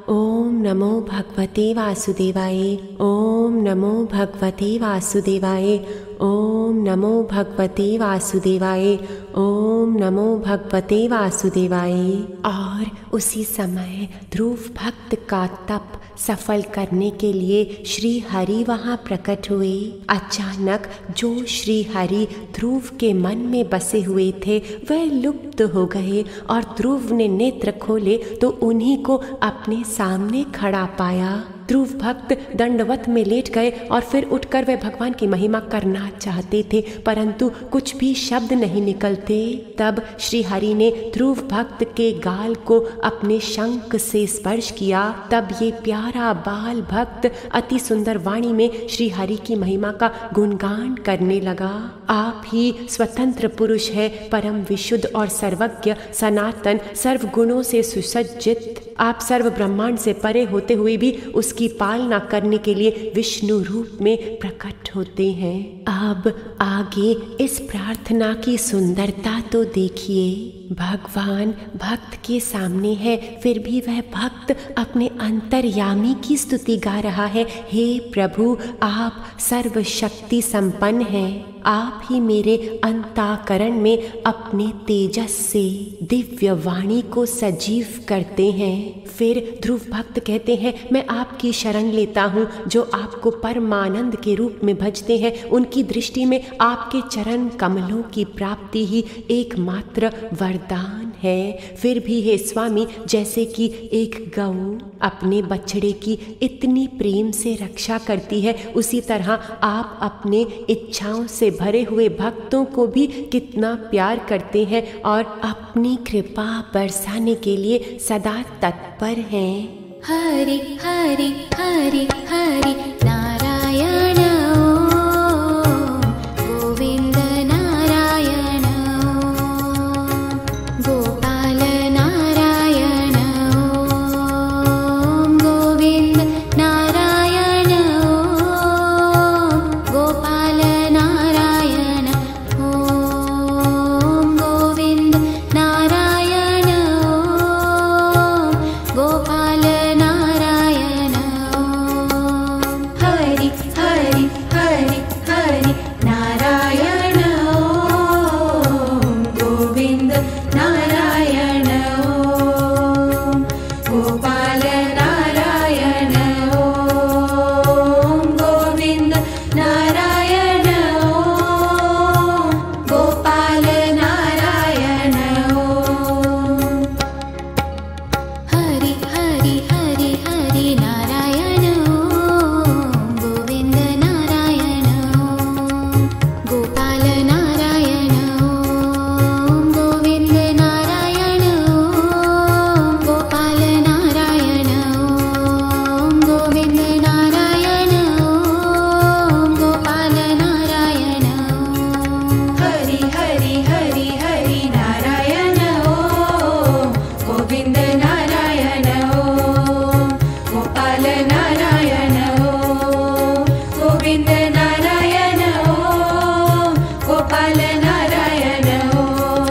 ओम नमो भगवते वासुदेवाय, ओम नमो भगवते वासुदेवाय, ओम नमो भगवते वासुदेवाय, ओम नमो भगवते वासुदेवाय। और उसी समय ध्रुव भक्त का तप सफल करने के लिए श्री हरि वहाँ प्रकट हुए। अचानक जो श्री हरि ध्रुव के मन में बसे हुए थे वह लुप्त हो गए और ध्रुव ने नेत्र खोले तो उन्हीं को अपने सामने खड़ा पाया। ध्रुव भक्त दंडवत में लेट गए और फिर उठकर वे भगवान की महिमा करना चाहते थे, परंतु कुछ भी शब्द नहीं निकलते। तब श्री हरि ने ध्रुव भक्त के गाल को अपने शंख से स्पर्श किया। तब ये प्यारा बाल भक्त अति सुंदर वाणी में श्री हरि की महिमा का गुणगान करने लगा। आप ही स्वतंत्र पुरुष है, परम विशुद्ध और सर्वज्ञ, सनातन, सर्व गुणों से सुसज्जित। आप सर्व ब्रह्मांड से परे होते हुए भी उसकी पालना करने के लिए विष्णु रूप में प्रकट होते हैं। अब आगे इस प्रार्थना की सुंदरता तो देखिए। भगवान भक्त के सामने है, फिर भी वह भक्त अपने अंतर्यामी की स्तुति गा रहा है। हे प्रभु, आप सर्वशक्ति संपन्न हैं। आप ही मेरे अंतःकरण में अपने तेजस से दिव्य वाणी को सजीव करते हैं। फिर ध्रुव भक्त कहते हैं, मैं आपकी शरण लेता हूँ। जो आपको परमानंद के रूप में भजते हैं उनकी दृष्टि में आपके चरण कमलों की प्राप्ति ही एकमात्र वरदान है। फिर भी हे स्वामी, जैसे कि एक गऊ अपने बछड़े की इतनी प्रेम से रक्षा करती है, उसी तरह आप अपने इच्छाओं से भरे हुए भक्तों को भी कितना प्यार करते हैं और अपनी कृपा बरसाने के लिए सदा तत्पर हैं। हरि हरि हरि हरि नारायण ओम, गोविंद नारायण ओम, गोपाल नारायण ओम, गोविंद नारायण ओम, गोपाल नारायण ओम, गोविंद नारायण ओम, गोपाल नारायण ओम। हरि हरि हरि हरि नारायण ओम, गोविंद नारायण ओम, गोपाल नारायण ओम, गोविंद नारायण ओम, गोपाल नारायण ओम। हरि हरि हरि हरि नारायण ओम, गोविंद नारायण ओम, गोपाल नारायण ओम, गोविंद नारायण ओम, गोपाल नारायण ओम, गोविंद नारायण ओम, गोपाल नारायण ओम। हरि हरि हरि हरि नारायण ओम, गोविंद नारायण ओम, गोपाल नारायण ओम, गोविंद नारायण ओम, गोपाल नारायण ओम,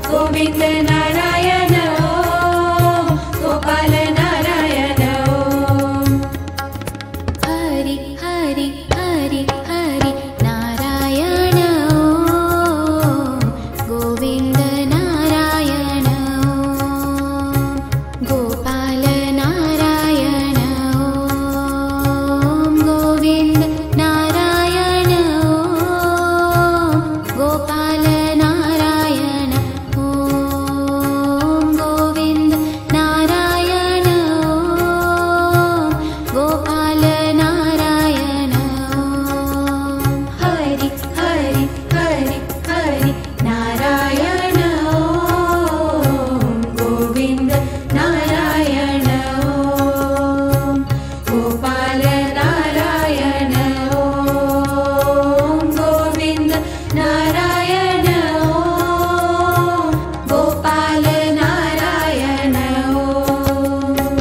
गोविंद नारायण ओम, गोपाल नारायण ओम। हरि हरि हरि हरि नारायण ओम, गोविंद नारायण ओम, गोपाल नारायण ओम, गोविंद नारायण ओम, गोपाल नारायण ओम, गोविंद नारायण ओम, गोपाल नारायण ओम। हरि हरि हरि हरि नारायण ओम, गोविंद नारायण ओम, गोपाल नारायण ओम, गोविंद नारायण ओम, गोपाल नारायण ओम।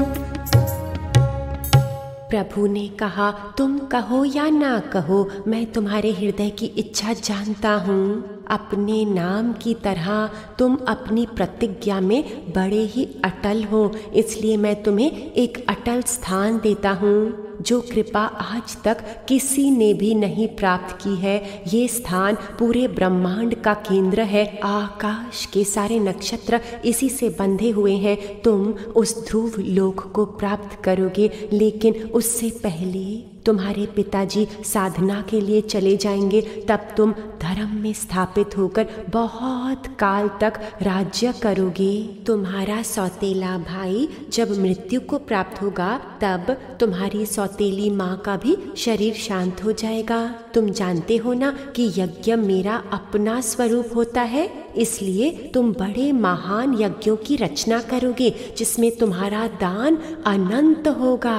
प्रभु ने कहा, तुम कहो या ना कहो, मैं तुम्हारे हृदय की इच्छा जानता हूँ। अपने नाम की तरह तुम अपनी प्रतिज्ञा में बड़े ही अटल हो, इसलिए मैं तुम्हें एक अटल स्थान देता हूँ। जो कृपा आज तक किसी ने भी नहीं प्राप्त की है। ये स्थान पूरे ब्रह्मांड का केंद्र है। आकाश के सारे नक्षत्र इसी से बंधे हुए हैं। तुम उस ध्रुव लोक को प्राप्त करोगे, लेकिन उससे पहले तुम्हारे पिताजी साधना के लिए चले जाएंगे। तब तुम धर्म में स्थापित होकर बहुत काल तक राज्य करोगे। तुम्हारा सौतेला भाई जब मृत्यु को प्राप्त होगा, तब तुम्हारी सौतेली माँ का भी शरीर शांत हो जाएगा। तुम जानते हो ना कि यज्ञ मेरा अपना स्वरूप होता है, इसलिए तुम बड़े महान यज्ञों की रचना करोगे जिसमें तुम्हारा दान अनंत होगा।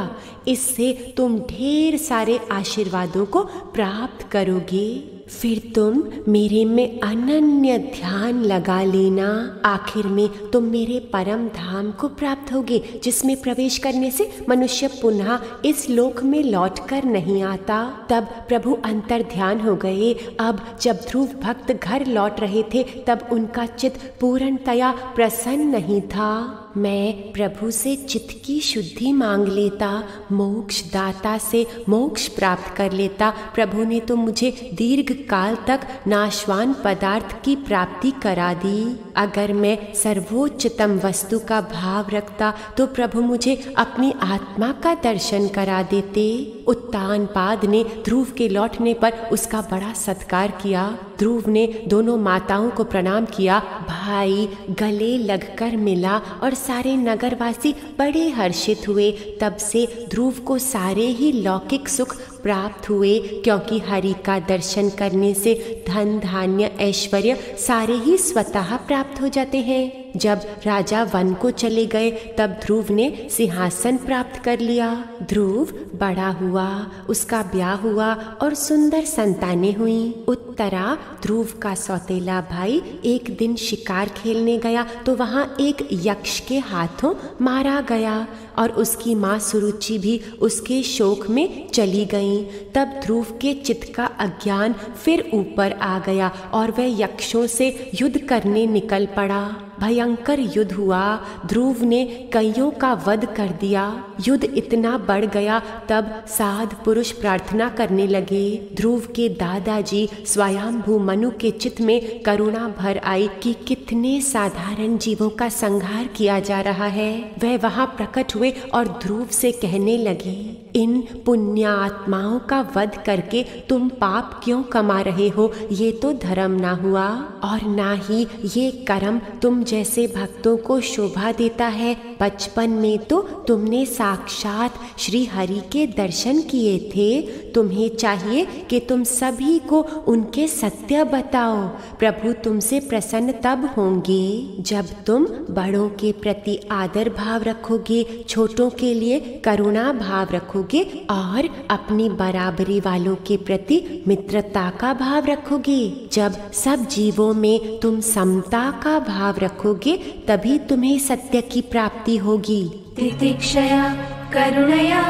इससे तुम ढेर सारे आशीर्वादों को प्राप्त करोगे। फिर तुम मेरे में अनन्य ध्यान लगा लेना। आखिर में तुम मेरे परम धाम को प्राप्त होगे, जिसमें प्रवेश करने से मनुष्य पुनः इस लोक में लौटकर नहीं आता। तब प्रभु अंतर ध्यान हो गए। अब जब ध्रुव भक्त घर लौट रहे थे, तब उनका चित्त पूर्णतया प्रसन्न नहीं था। मैं प्रभु से चित्त की शुद्धि मांग लेता, मोक्ष दाता से मोक्ष प्राप्त कर लेता। प्रभु ने तो मुझे दीर्घ काल तक नाशवान पदार्थ की प्राप्ति करा दी। अगर मैं सर्वोच्चतम वस्तु का भाव रखता तो प्रभु मुझे अपनी आत्मा का दर्शन करा देते। उत्तानपाद ने ध्रुव के लौटने पर उसका बड़ा सत्कार किया। ध्रुव ने दोनों माताओं को प्रणाम किया। भाई गले लगकर मिला और सारे नगरवासी बड़े हर्षित हुए। तब से ध्रुव को सारे ही लौकिक सुख प्राप्त हुए, क्योंकि हरि का दर्शन करने से धन धान्य ऐश्वर्य सारे ही स्वतः प्राप्त हो जाते हैं। जब राजा वन को चले गए, तब ध्रुव ने सिंहासन प्राप्त कर लिया। ध्रुव बड़ा हुआ, उसका ब्याह हुआ और सुंदर संतानें हुईं। उत्तरा ध्रुव का सौतेला भाई एक दिन शिकार खेलने गया तो वहाँ एक यक्ष के हाथों मारा गया और उसकी माँ सुरुचि भी उसके शोक में चली गई। तब ध्रुव के चित्त का अज्ञान फिर ऊपर आ गया और वह यक्षों से युद्ध करने निकल पड़ा। भयंकर युद्ध हुआ। ध्रुव ने कईयों का वध कर दिया। युद्ध इतना बढ़ गया, तब साध पुरुष प्रार्थना करने लगे। ध्रुव के दादाजी स्वयंभू मनु के चित्त में करुणा भर आई कि कितने साधारण जीवों का संहार किया जा रहा है। वह वहां प्रकट हुए और ध्रुव से कहने लगे, इन पुण्यात्माओं का वध करके तुम पाप क्यों कमा रहे हो? ये तो धर्म ना हुआ और ना ही ये कर्म तुम जैसे भक्तों को शोभा देता है। बचपन में तो तुमने साक्षात श्री हरि के दर्शन किए थे। तुम्हें चाहिए कि तुम सभी को उनके सत्य बताओ। प्रभु तुमसे प्रसन्न तब होंगे जब तुम बड़ों के प्रति आदर भाव रखोगे, छोटों के लिए करुणा भाव रखोगे और अपनी बराबरी वालों के प्रति मित्रता का भाव रखोगे। जब सब जीवों में तुम समता का भाव रखोगे, तभी तुम्हें सत्य की प्राप्ति होगी। तितिक्षया करुणया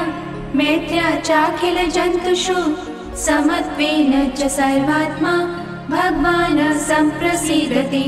मैत्र्या चाखिल जंतुषु समत्वेन च सर्वात्मा भगवान् संप्रसीदति।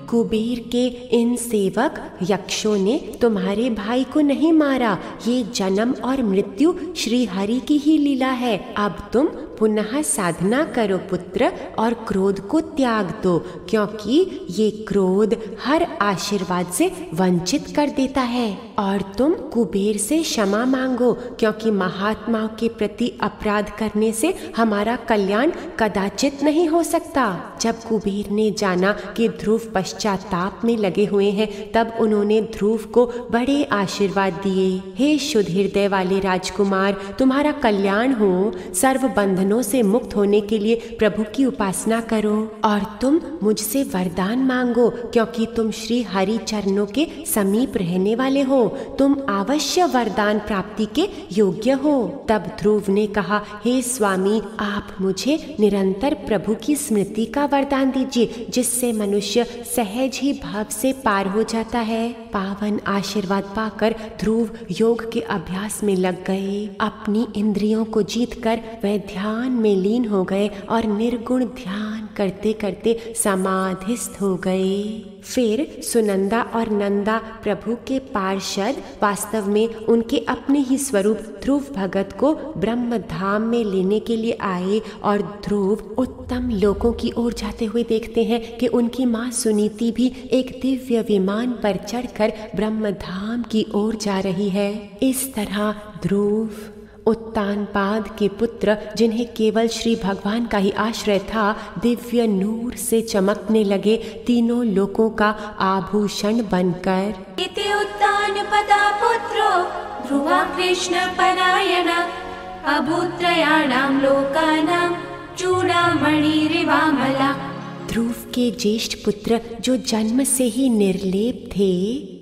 कुबेर के इन सेवक यक्षों ने तुम्हारे भाई को नहीं मारा। ये जन्म और मृत्यु श्री हरि की ही लीला है। अब तुम पुनः साधना करो पुत्र और क्रोध को त्याग दो, क्योंकि ये क्रोध हर आशीर्वाद से वंचित कर देता है। और तुम कुबेर से क्षमा मांगो, क्योंकि महात्माओं के प्रति अपराध करने से हमारा कल्याण कदाचित नहीं हो सकता। जब कुबेर ने जाना कि ध्रुव पश्चाताप में लगे हुए हैं, तब उन्होंने ध्रुव को बड़े आशीर्वाद दिए। हे शुद्ध हृदय वाले राजकुमार, तुम्हारा कल्याण हो। सर्व बंधनों से मुक्त होने के लिए प्रभु की उपासना करो और तुम मुझसे वरदान मांगो, क्योंकि तुम श्री हरि चरणों के समीप रहने वाले हो। तुम अवश्य वरदान प्राप्ति के योग्य हो। तब ध्रुव ने कहा, हे स्वामी, आप मुझे निरंतर प्रभु की स्मृति का वरदान दीजिए, जिससे मनुष्य सहज ही भाव से पार हो जाता है। पावन आशीर्वाद पाकर ध्रुव योग के अभ्यास में लग गए। अपनी इंद्रियों को जीतकर वह ध्यान में लीन हो गए और निर्गुण ध्यान करते करते समाधिस्थ हो गए। फिर सुनंदा और नंदा प्रभु के पार्षद वास्तव में उनके अपने ही स्वरूप ध्रुव भगत को ब्रह्म धाम में लेने के लिए आए और ध्रुव उत्तम लोकों की ओर जाते हुए देखते हैं कि उनकी माँ सुनीति भी एक दिव्य विमान पर चढ़कर ब्रह्म धाम की ओर जा रही है। इस तरह ध्रुव उत्तानपाद के पुत्र, जिन्हें केवल श्री भगवान का ही आश्रय था, दिव्य नूर से चमकने लगे तीनों लोकों का आभूषण बनकर। इति उत्तानपदा पुत्रो ध्रुवा कृष्ण परायण अभूत्रयाणां लोकानां चूड़ामणिरिवामला। ध्रुव के ज्येष्ठ पुत्र जो जन्म से ही निर्लेप थे,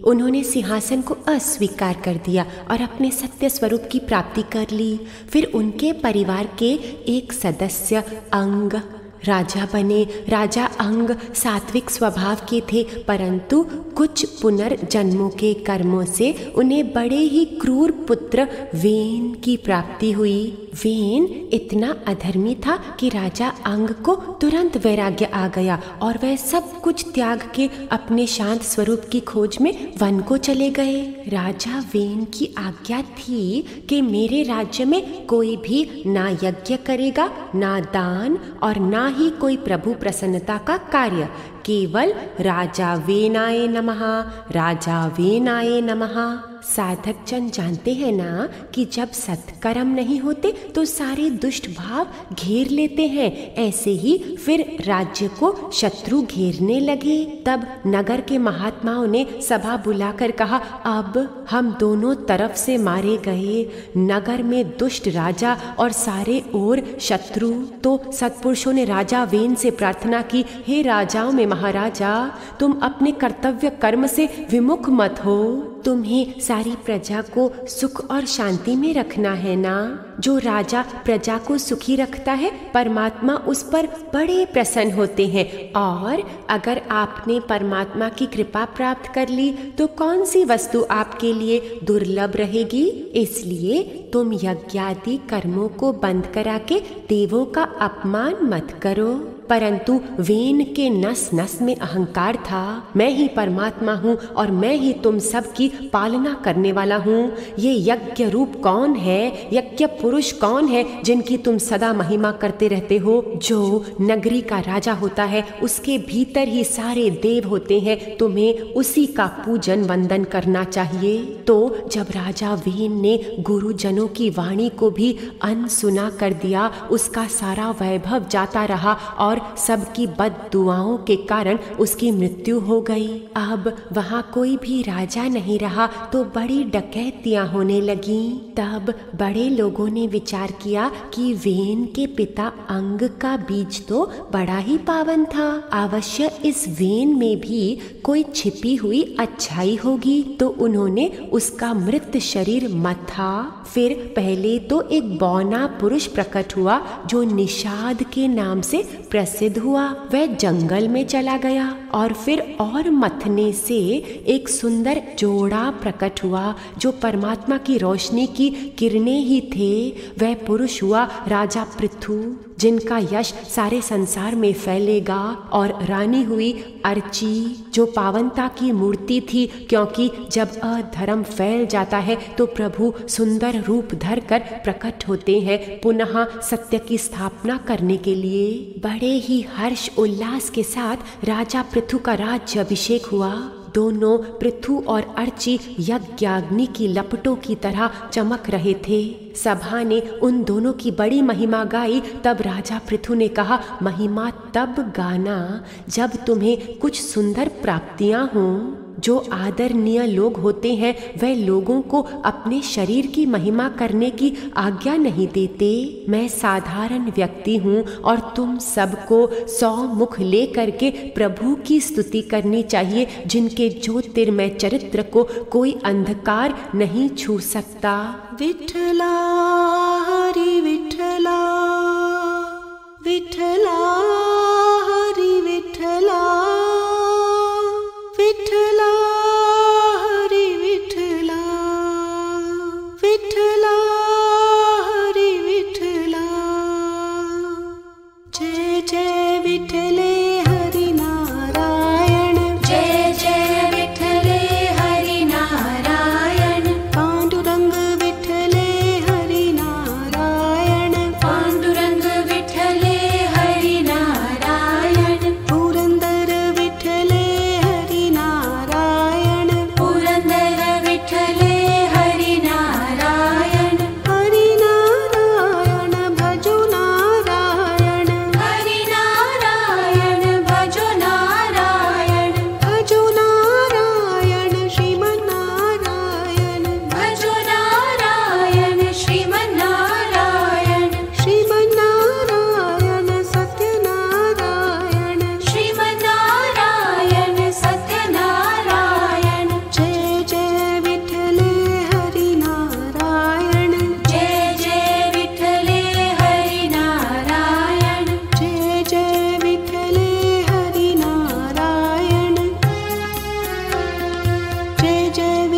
उन्होंने सिंहासन को अस्वीकार कर दिया और अपने सत्य स्वरूप की प्राप्ति कर ली। फिर उनके परिवार के एक सदस्य अंग राजा बने। राजा अंग सात्विक स्वभाव के थे, परंतु कुछ पुनर्जन्मों के कर्मों से उन्हें बड़े ही क्रूर पुत्र वेन की प्राप्ति हुई। वेन इतना अधर्मी था कि राजा अंग को तुरंत वैराग्य आ गया और वह सब कुछ त्याग के अपने शांत स्वरूप की खोज में वन को चले गए। राजा वेन की आज्ञा थी कि मेरे राज्य में कोई भी ना यज्ञ करेगा, ना दान और ना ही कोई प्रभु प्रसन्नता का कार्य, केवल राजा वेनाय नमः, राजा वेनाय नमः। साधक जन जानते हैं ना कि जब सत्कर्म नहीं होते तो सारे दुष्ट भाव घेर लेते हैं। ऐसे ही फिर राज्य को शत्रु घेरने लगे। तब नगर के महात्माओं ने सभा बुलाकर कहा, अब हम दोनों तरफ से मारे गए, नगर में दुष्ट राजा और सारे ओर शत्रु। तो सत्पुरुषों ने राजा वेन से प्रार्थना की, हे राजाओं में महाराजा, तुम अपने कर्तव्य कर्म से विमुख मत हो। तुम्हें सारी प्रजा को सुख और शांति में रखना है ना। जो राजा प्रजा को सुखी रखता है, परमात्मा उस पर बड़े प्रसन्न होते हैं। और अगर आपने परमात्मा की कृपा प्राप्त कर ली तो कौन सी वस्तु आपके लिए दुर्लभ रहेगी। इसलिए तुम यज्ञादि कर्मों को बंद करा के देवों का अपमान मत करो। परंतु वेन के नस नस में अहंकार था, मैं ही परमात्मा हूँ और मैं ही तुम सब की पालना करने वाला हूँ। ये यज्ञ रूप कौन है, यज्ञ पुरुष कौन है जिनकी तुम सदा महिमा करते रहते हो। जो नगरी का राजा होता है उसके भीतर ही सारे देव होते हैं, तुम्हें उसी का पूजन वंदन करना चाहिए। तो जब राजा वेन ने गुरुजनों की वाणी को भी अनसुना कर दिया, उसका सारा वैभव जाता रहा और सबकी बद्दुआओं के कारण उसकी मृत्यु हो गई। अब वहाँ कोई भी राजा नहीं रहा तो बड़ी डकैतियां होने लगी। तब बड़े लोगों ने विचार किया कि वेन के पिता अंग का बीज तो बड़ा ही पावन था, अवश्य इस वेन में भी कोई छिपी हुई अच्छाई होगी। तो उन्होंने उसका मृत शरीर मथा। फिर पहले तो एक बौना पुरुष प्रकट हुआ जो निषाद के नाम से प्रसिद्ध हुआ। वह जंगल में चला गया और फिर और मथने से एक सुंदर जोड़ा प्रकट हुआ जो परमात्मा की रोशनी की किरणें ही थे। वह पुरुष हुआ राजा पृथु, जिनका यश सारे संसार में फैलेगा। और रानी हुई अर्ची, जो पावनता की मूर्ति थी, क्योंकि जब अधर्म फैल जाता है तो प्रभु सुंदर रूप धरकर प्रकट होते हैं पुनः सत्य की स्थापना करने के लिए। बड़े ही हर्ष उल्लास के साथ राजा पृथु का राज्य अभिषेक हुआ। दोनों पृथु और अर्ची यज्ञाग्नि की लपटों की तरह चमक रहे थे। सभा ने उन दोनों की बड़ी महिमा गाई। तब राजा पृथु ने कहा, महिमा तब गाना जब तुम्हें कुछ सुंदर प्राप्तियां हों। जो आदरणीय लोग होते हैं वह लोगों को अपने शरीर की महिमा करने की आज्ञा नहीं देते। मैं साधारण व्यक्ति हूँ और तुम सबको 100 मुख ले करके प्रभु की स्तुति करनी चाहिए, जिनके ज्योतिर्मय चरित्र को कोई अंधकार नहीं छू सकता। विठला हरि विठला, विठला हरि विठला, विठला हरि विठला, विठला हरि विठला, जय जय विठला।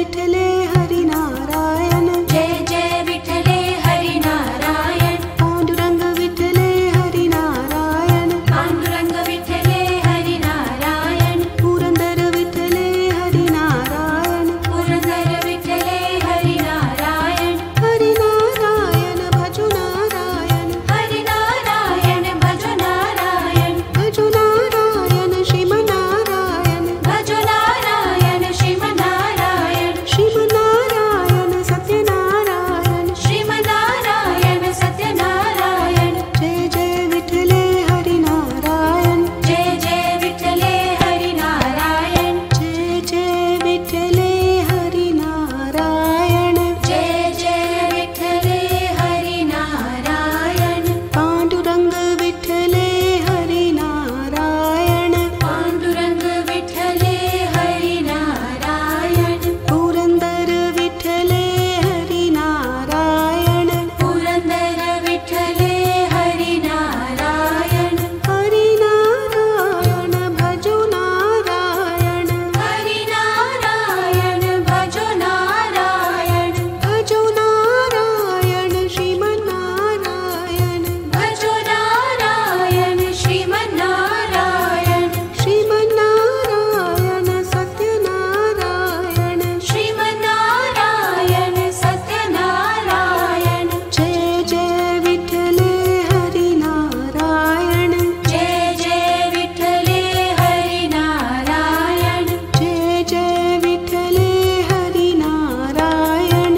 विठले हरि नारायण जय जय विठले हरि नारायण पांडुरंग विठले हरि नारायण पांडुरंग विठले हरि नारायण पुरंदर विठले हरि नारायण पुरंदर विठले हरि नारायण हरि नारायण भजो नारायण हरि नारायण भजो नारायण भजो नारायण श्रीमनारायण भजो नारायण श्रीमनारायण श्रीमनारायण सत्यनारायण श्रीमनारायण सत्यनारायण जय जय विठले हरि नारायण जय जय विठले हरि नारायण जय जय विठले हरि नारायण जय जय विठले हरि नारायण पांडुरंग विठले हरि नारायण पांडुरंग विठले हरि नारायण पुरंदर विठले हरि नारायण पुरंदर विठले हरि नारायण हरि नारायण भजो नारायण हरि नारायण भजो नारायण भजो नारायण श्रीमनारायण भजो नारायण श्रीमनारायण श्रीमनारायण सत्यनारायण श्रीमनारायण सत्यनारायण जय जय विठले हरि नारायण जय जय विठले हरि नारायण जय जय विठले हरि नारायण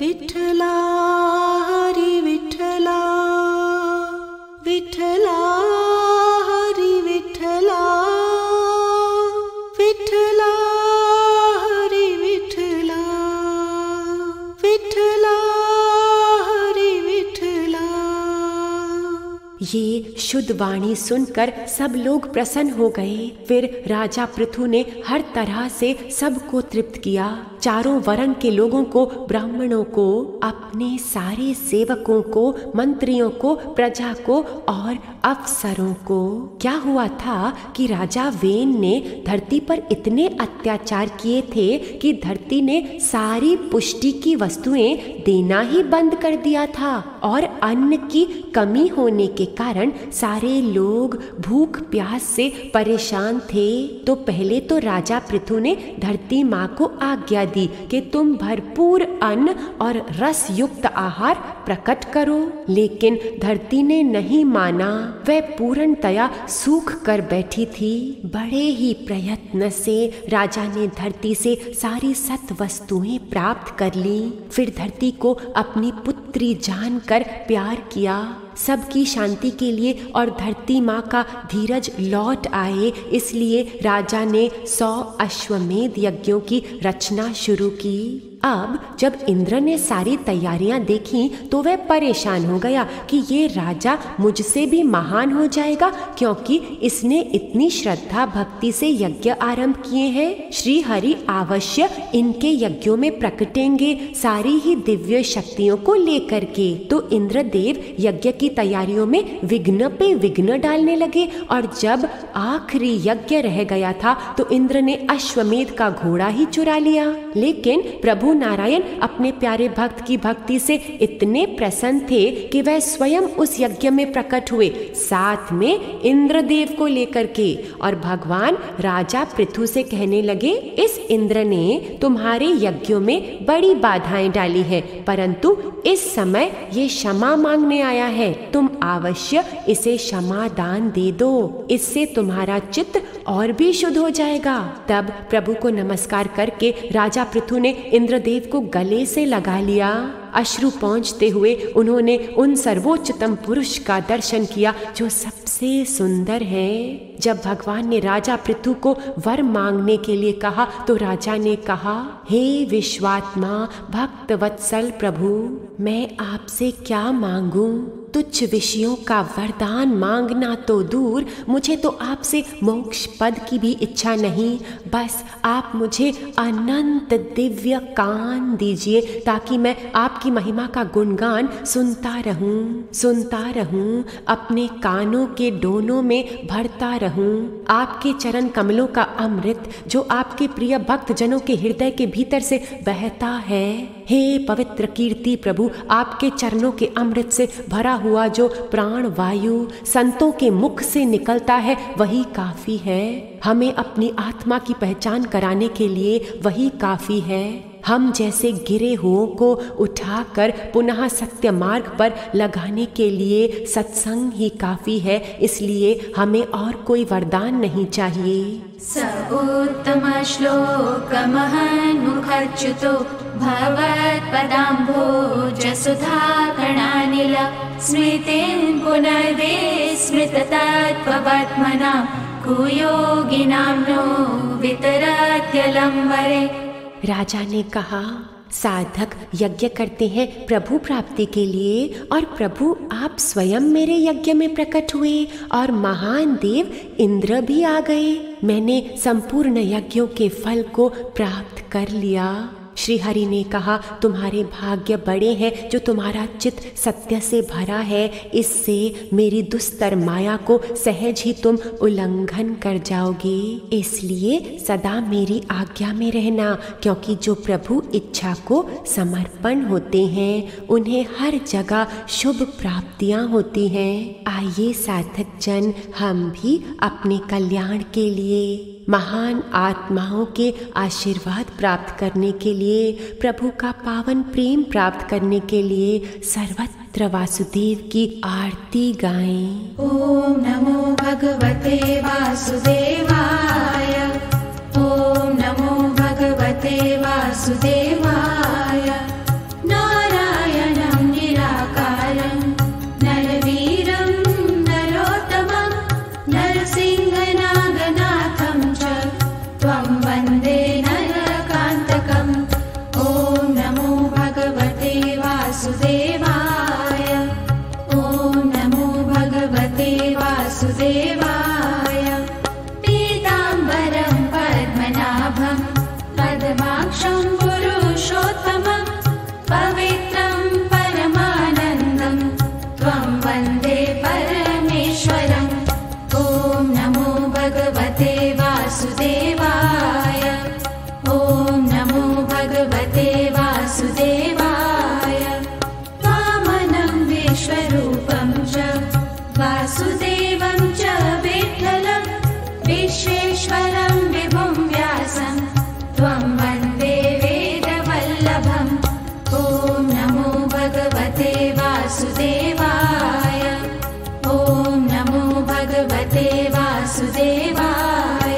विठला हरि विठला विठला हरि विठला विठला हरि विठला विठला हरि विठला। ये शुद्ध वाणी सुनकर सब लोग प्रसन्न हो गए। फिर राजा पृथु ने हर तरह से सबको तृप्त किया। चारों वर्ण के लोगों को, ब्राह्मणों को, अपने सारे सेवकों को, मंत्रियों को, प्रजा को और अफसरों को। क्या हुआ था कि राजा वेन ने धरती पर इतने अत्याचार किए थे कि धरती ने सारी पुष्टि की वस्तुएं देना ही बंद कर दिया था और अन्न की कमी होने के कारण सारे लोग भूख प्यास से परेशान थे। तो पहले तो राजा पृथु ने धरती माँ को आज्ञा दी कि तुम भरपूर अन्न और रस युक्त आहार प्रकट करो, लेकिन धरती ने नहीं माना। वह पूर्णतया सूख कर बैठी थी। बड़े ही प्रयत्न से राजा ने धरती से सारी सत वस्तुएं प्राप्त कर ली। फिर धरती को अपनी पुत्री जानकर प्यार किया। सबकी शांति के लिए और धरती माँ का धीरज लौट आए, इसलिए राजा ने 100 अश्वमेध यज्ञों की रचना शुरू की। अब जब इंद्र ने सारी तैयारियां देखी तो वह परेशान हो गया कि ये राजा मुझसे भी महान हो जाएगा, क्योंकि इसने इतनी श्रद्धा भक्ति से यज्ञ आरंभ किए हैं। श्री हरि अवश्य इनके यज्ञों में प्रकटेंगे, सारी ही दिव्य शक्तियों को लेकर के। तो इंद्रदेव यज्ञ की तैयारियों में विघ्न पे विघ्न डालने लगे और जब आखिरी यज्ञ रह गया था तो इंद्र ने अश्वमेध का घोड़ा ही चुरा लिया। लेकिन प्रभु नारायण अपने प्यारे भक्त की भक्ति से इतने प्रसन्न थे कि वह स्वयं उस यज्ञ में प्रकट हुए, साथ में इंद्रदेव को लेकर के। और भगवान राजा पृथु से कहने लगे, इस इंद्र ने तुम्हारे यज्ञों में बड़ी बाधाएं डाली है, परंतु इस समय ये क्षमा मांगने आया है। तुम अवश्य इसे क्षमा दान दे दो, इससे तुम्हारा चित्त और भी शुद्ध हो जाएगा। तब प्रभु को नमस्कार करके राजा पृथु ने इंद्रदेव को गले से लगा लिया। अश्रु पहुँचते हुए उन्होंने उन सर्वोच्चतम पुरुष का दर्शन किया जो सबसे सुंदर है। जब भगवान ने राजा पृथु को वर मांगने के लिए कहा तो राजा ने कहा, हे विश्वात्मा भक्त वत्सल प्रभु, मैं आपसे क्या मांगूं? तुच्छ विषयों का वरदान मांगना तो दूर, मुझे तो आपसे मोक्ष पद की भी इच्छा नहीं। बस आप मुझे अनंत दिव्य कान दीजिए ताकि मैं आपकी आपकी महिमा का गुणगान सुनता रहूं, अपने कानों के डोनों में भरता रहूं। आपके चरण कमलों का अमृत जो आपके प्रिय भक्त जनों के हृदय के भीतर से बहता है। हे पवित्र कीर्ति प्रभु, आपके चरणों के अमृत से भरा हुआ जो प्राण वायु संतों के मुख से निकलता है वही काफी है। हमें अपनी आत्मा की पहचान कराने के लिए वही काफी है। हम जैसे गिरे हुओं को उठाकर पुनः सत्य मार्ग पर लगाने के लिए सत्संग ही काफी है। इसलिए हमें और कोई वरदान नहीं चाहिए। सर्वोत्तम श्लोक महन्मुखच्युतो भगवत्पदाम्भोजसुधा कर्णानिल स्मृतिं पुनर्विस्मृततत्त्ववर्त्मना कुयोगिनां नो वितरत्यलं वरे। राजा ने कहा, साधक यज्ञ करते हैं प्रभु प्राप्ति के लिए और प्रभु आप स्वयं मेरे यज्ञ में प्रकट हुए और महान देव इंद्र भी आ गए। मैंने संपूर्ण यज्ञों के फल को प्राप्त कर लिया। श्री हरि ने कहा, तुम्हारे भाग्य बड़े हैं जो तुम्हारा चित्त सत्य से भरा है। इससे मेरी दुस्तर माया को सहज ही तुम उल्लंघन कर जाओगे। इसलिए सदा मेरी आज्ञा में रहना, क्योंकि जो प्रभु इच्छा को समर्पण होते हैं उन्हें हर जगह शुभ प्राप्तियां होती हैं। आइए साधक जन, हम भी अपने कल्याण के लिए, महान आत्माओं के आशीर्वाद प्राप्त करने के लिए, प्रभु का पावन प्रेम प्राप्त करने के लिए सर्वत्र वासुदेव की आरती गाएं। ओम नमो भगवते वासुदेवाय। ओम नमो भगवते वासुदेवाय। नारायणं निराकारं नरवीरं नरोत्तमं नरसिंहनागनाथं च त्वं वन्दे नरकान्तकम्। ओम नमो भगवते वासुदेवाय। ओम नमो भगवते वासुदेवाय। पीताम्बरं पद्मनाभं पद्माक्षं पुरुषोत्तमं पवित्रं परमानन्दं त्वं वन्दे परमेश्वरम्। ओम नमो भगवते वासुदेवाय। ओम नमो भगवते वासुदेवाय। वामनं विश्वरूपं च वासुदेवं च विठ्ठलं विश्वेश्वरं विभुं व्यासं त्वं वन्दे वेदवल्लभम्। ओम नमो भगवते वासुदेवाय। ओम नमो भगवते वासुदेवाय।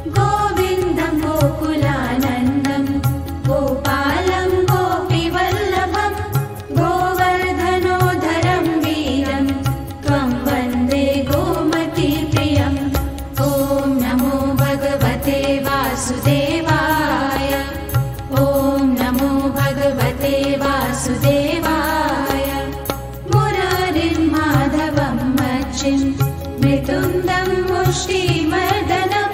गोविन्दं गोकुलानन्दं गोपालं गोपीवल्लभं गोवर्धनोधरं वीरं त्वं वन्दे गोमतीप्रियम्। ओम नमो भगवते वासुदेवाय। ओम नमो भगवते वासुदेवाय। मुरारिं माधवं मच्चिं मृदुन्दं मुष्टिमर्दनं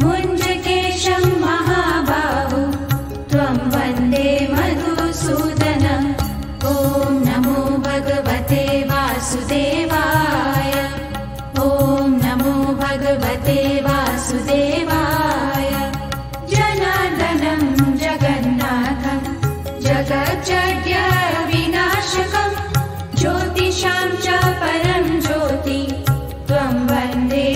मुञ्जकेशं महाबाहु त्वं वन्दे मधुसूदनम्। ओम नमो भगवते वासुदेवाय। ओम नमो भगवते वासुदेवाय। जनार्दनं जगन्नाथं जगज्जड्य विनाशकं ज्योतिषां च परं ज्योति त्वं वन्दे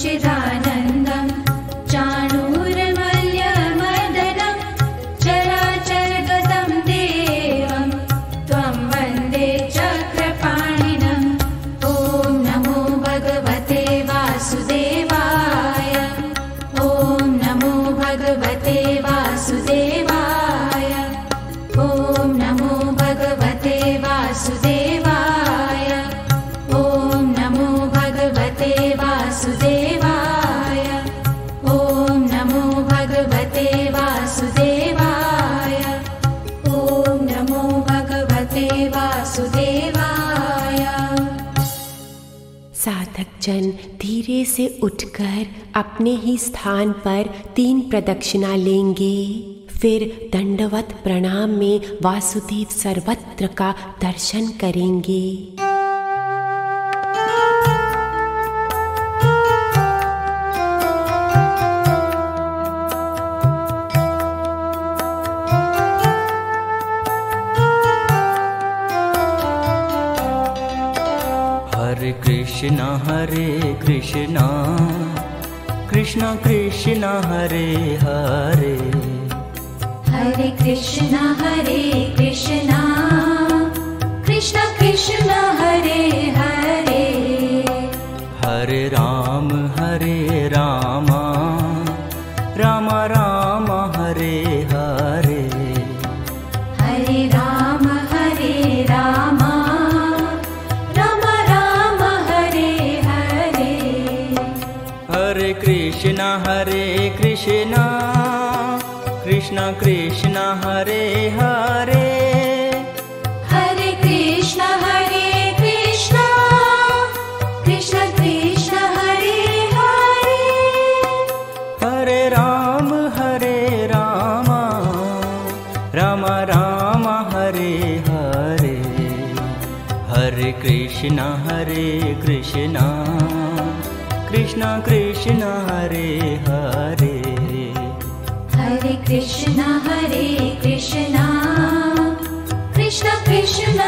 सच्चिदानन्दं चाणूरमल्यमर्दनं चराचरगतं देवं त्वं वन्दे चक्रपाणिनं। ॐ नमो भगवते वासुदेवाय। ॐ नमो भगवते वासुदेवाय। ॐ नमो भगवते वासुदेवाय। ॐ नमो भगवते वासुदेवाय। ॐ नमो भगवते वासुदेवाय। ॐ नमो भगवते वासुदेवाय। साधक जन धीरे से उठकर अपने ही स्थान पर 3 प्रदक्षिणा लेंगे। फिर दंडवत प्रणाम में वासुदेव सर्वत्र का दर्शन करेंगे। हरे कृष्णा कृष्ण कृष्ण हरे हरे। हरे कृष्णा कृष्ण कृष्ण हरे हरे। हरे राम राम राम हरे हरे। हरे राम राम राम राम हरे हरे। हरे कृष्णा कृष्ण कृष्ण हरे हरे। हरे कृष्ण कृष्ण कृष्ण हरे हरे। हरे राम राम राम हरे हरे। हरे कृष्ण कृष्ण कृष्ण हरे हरे। हरे कृष्ण कृष्ण कृष्ण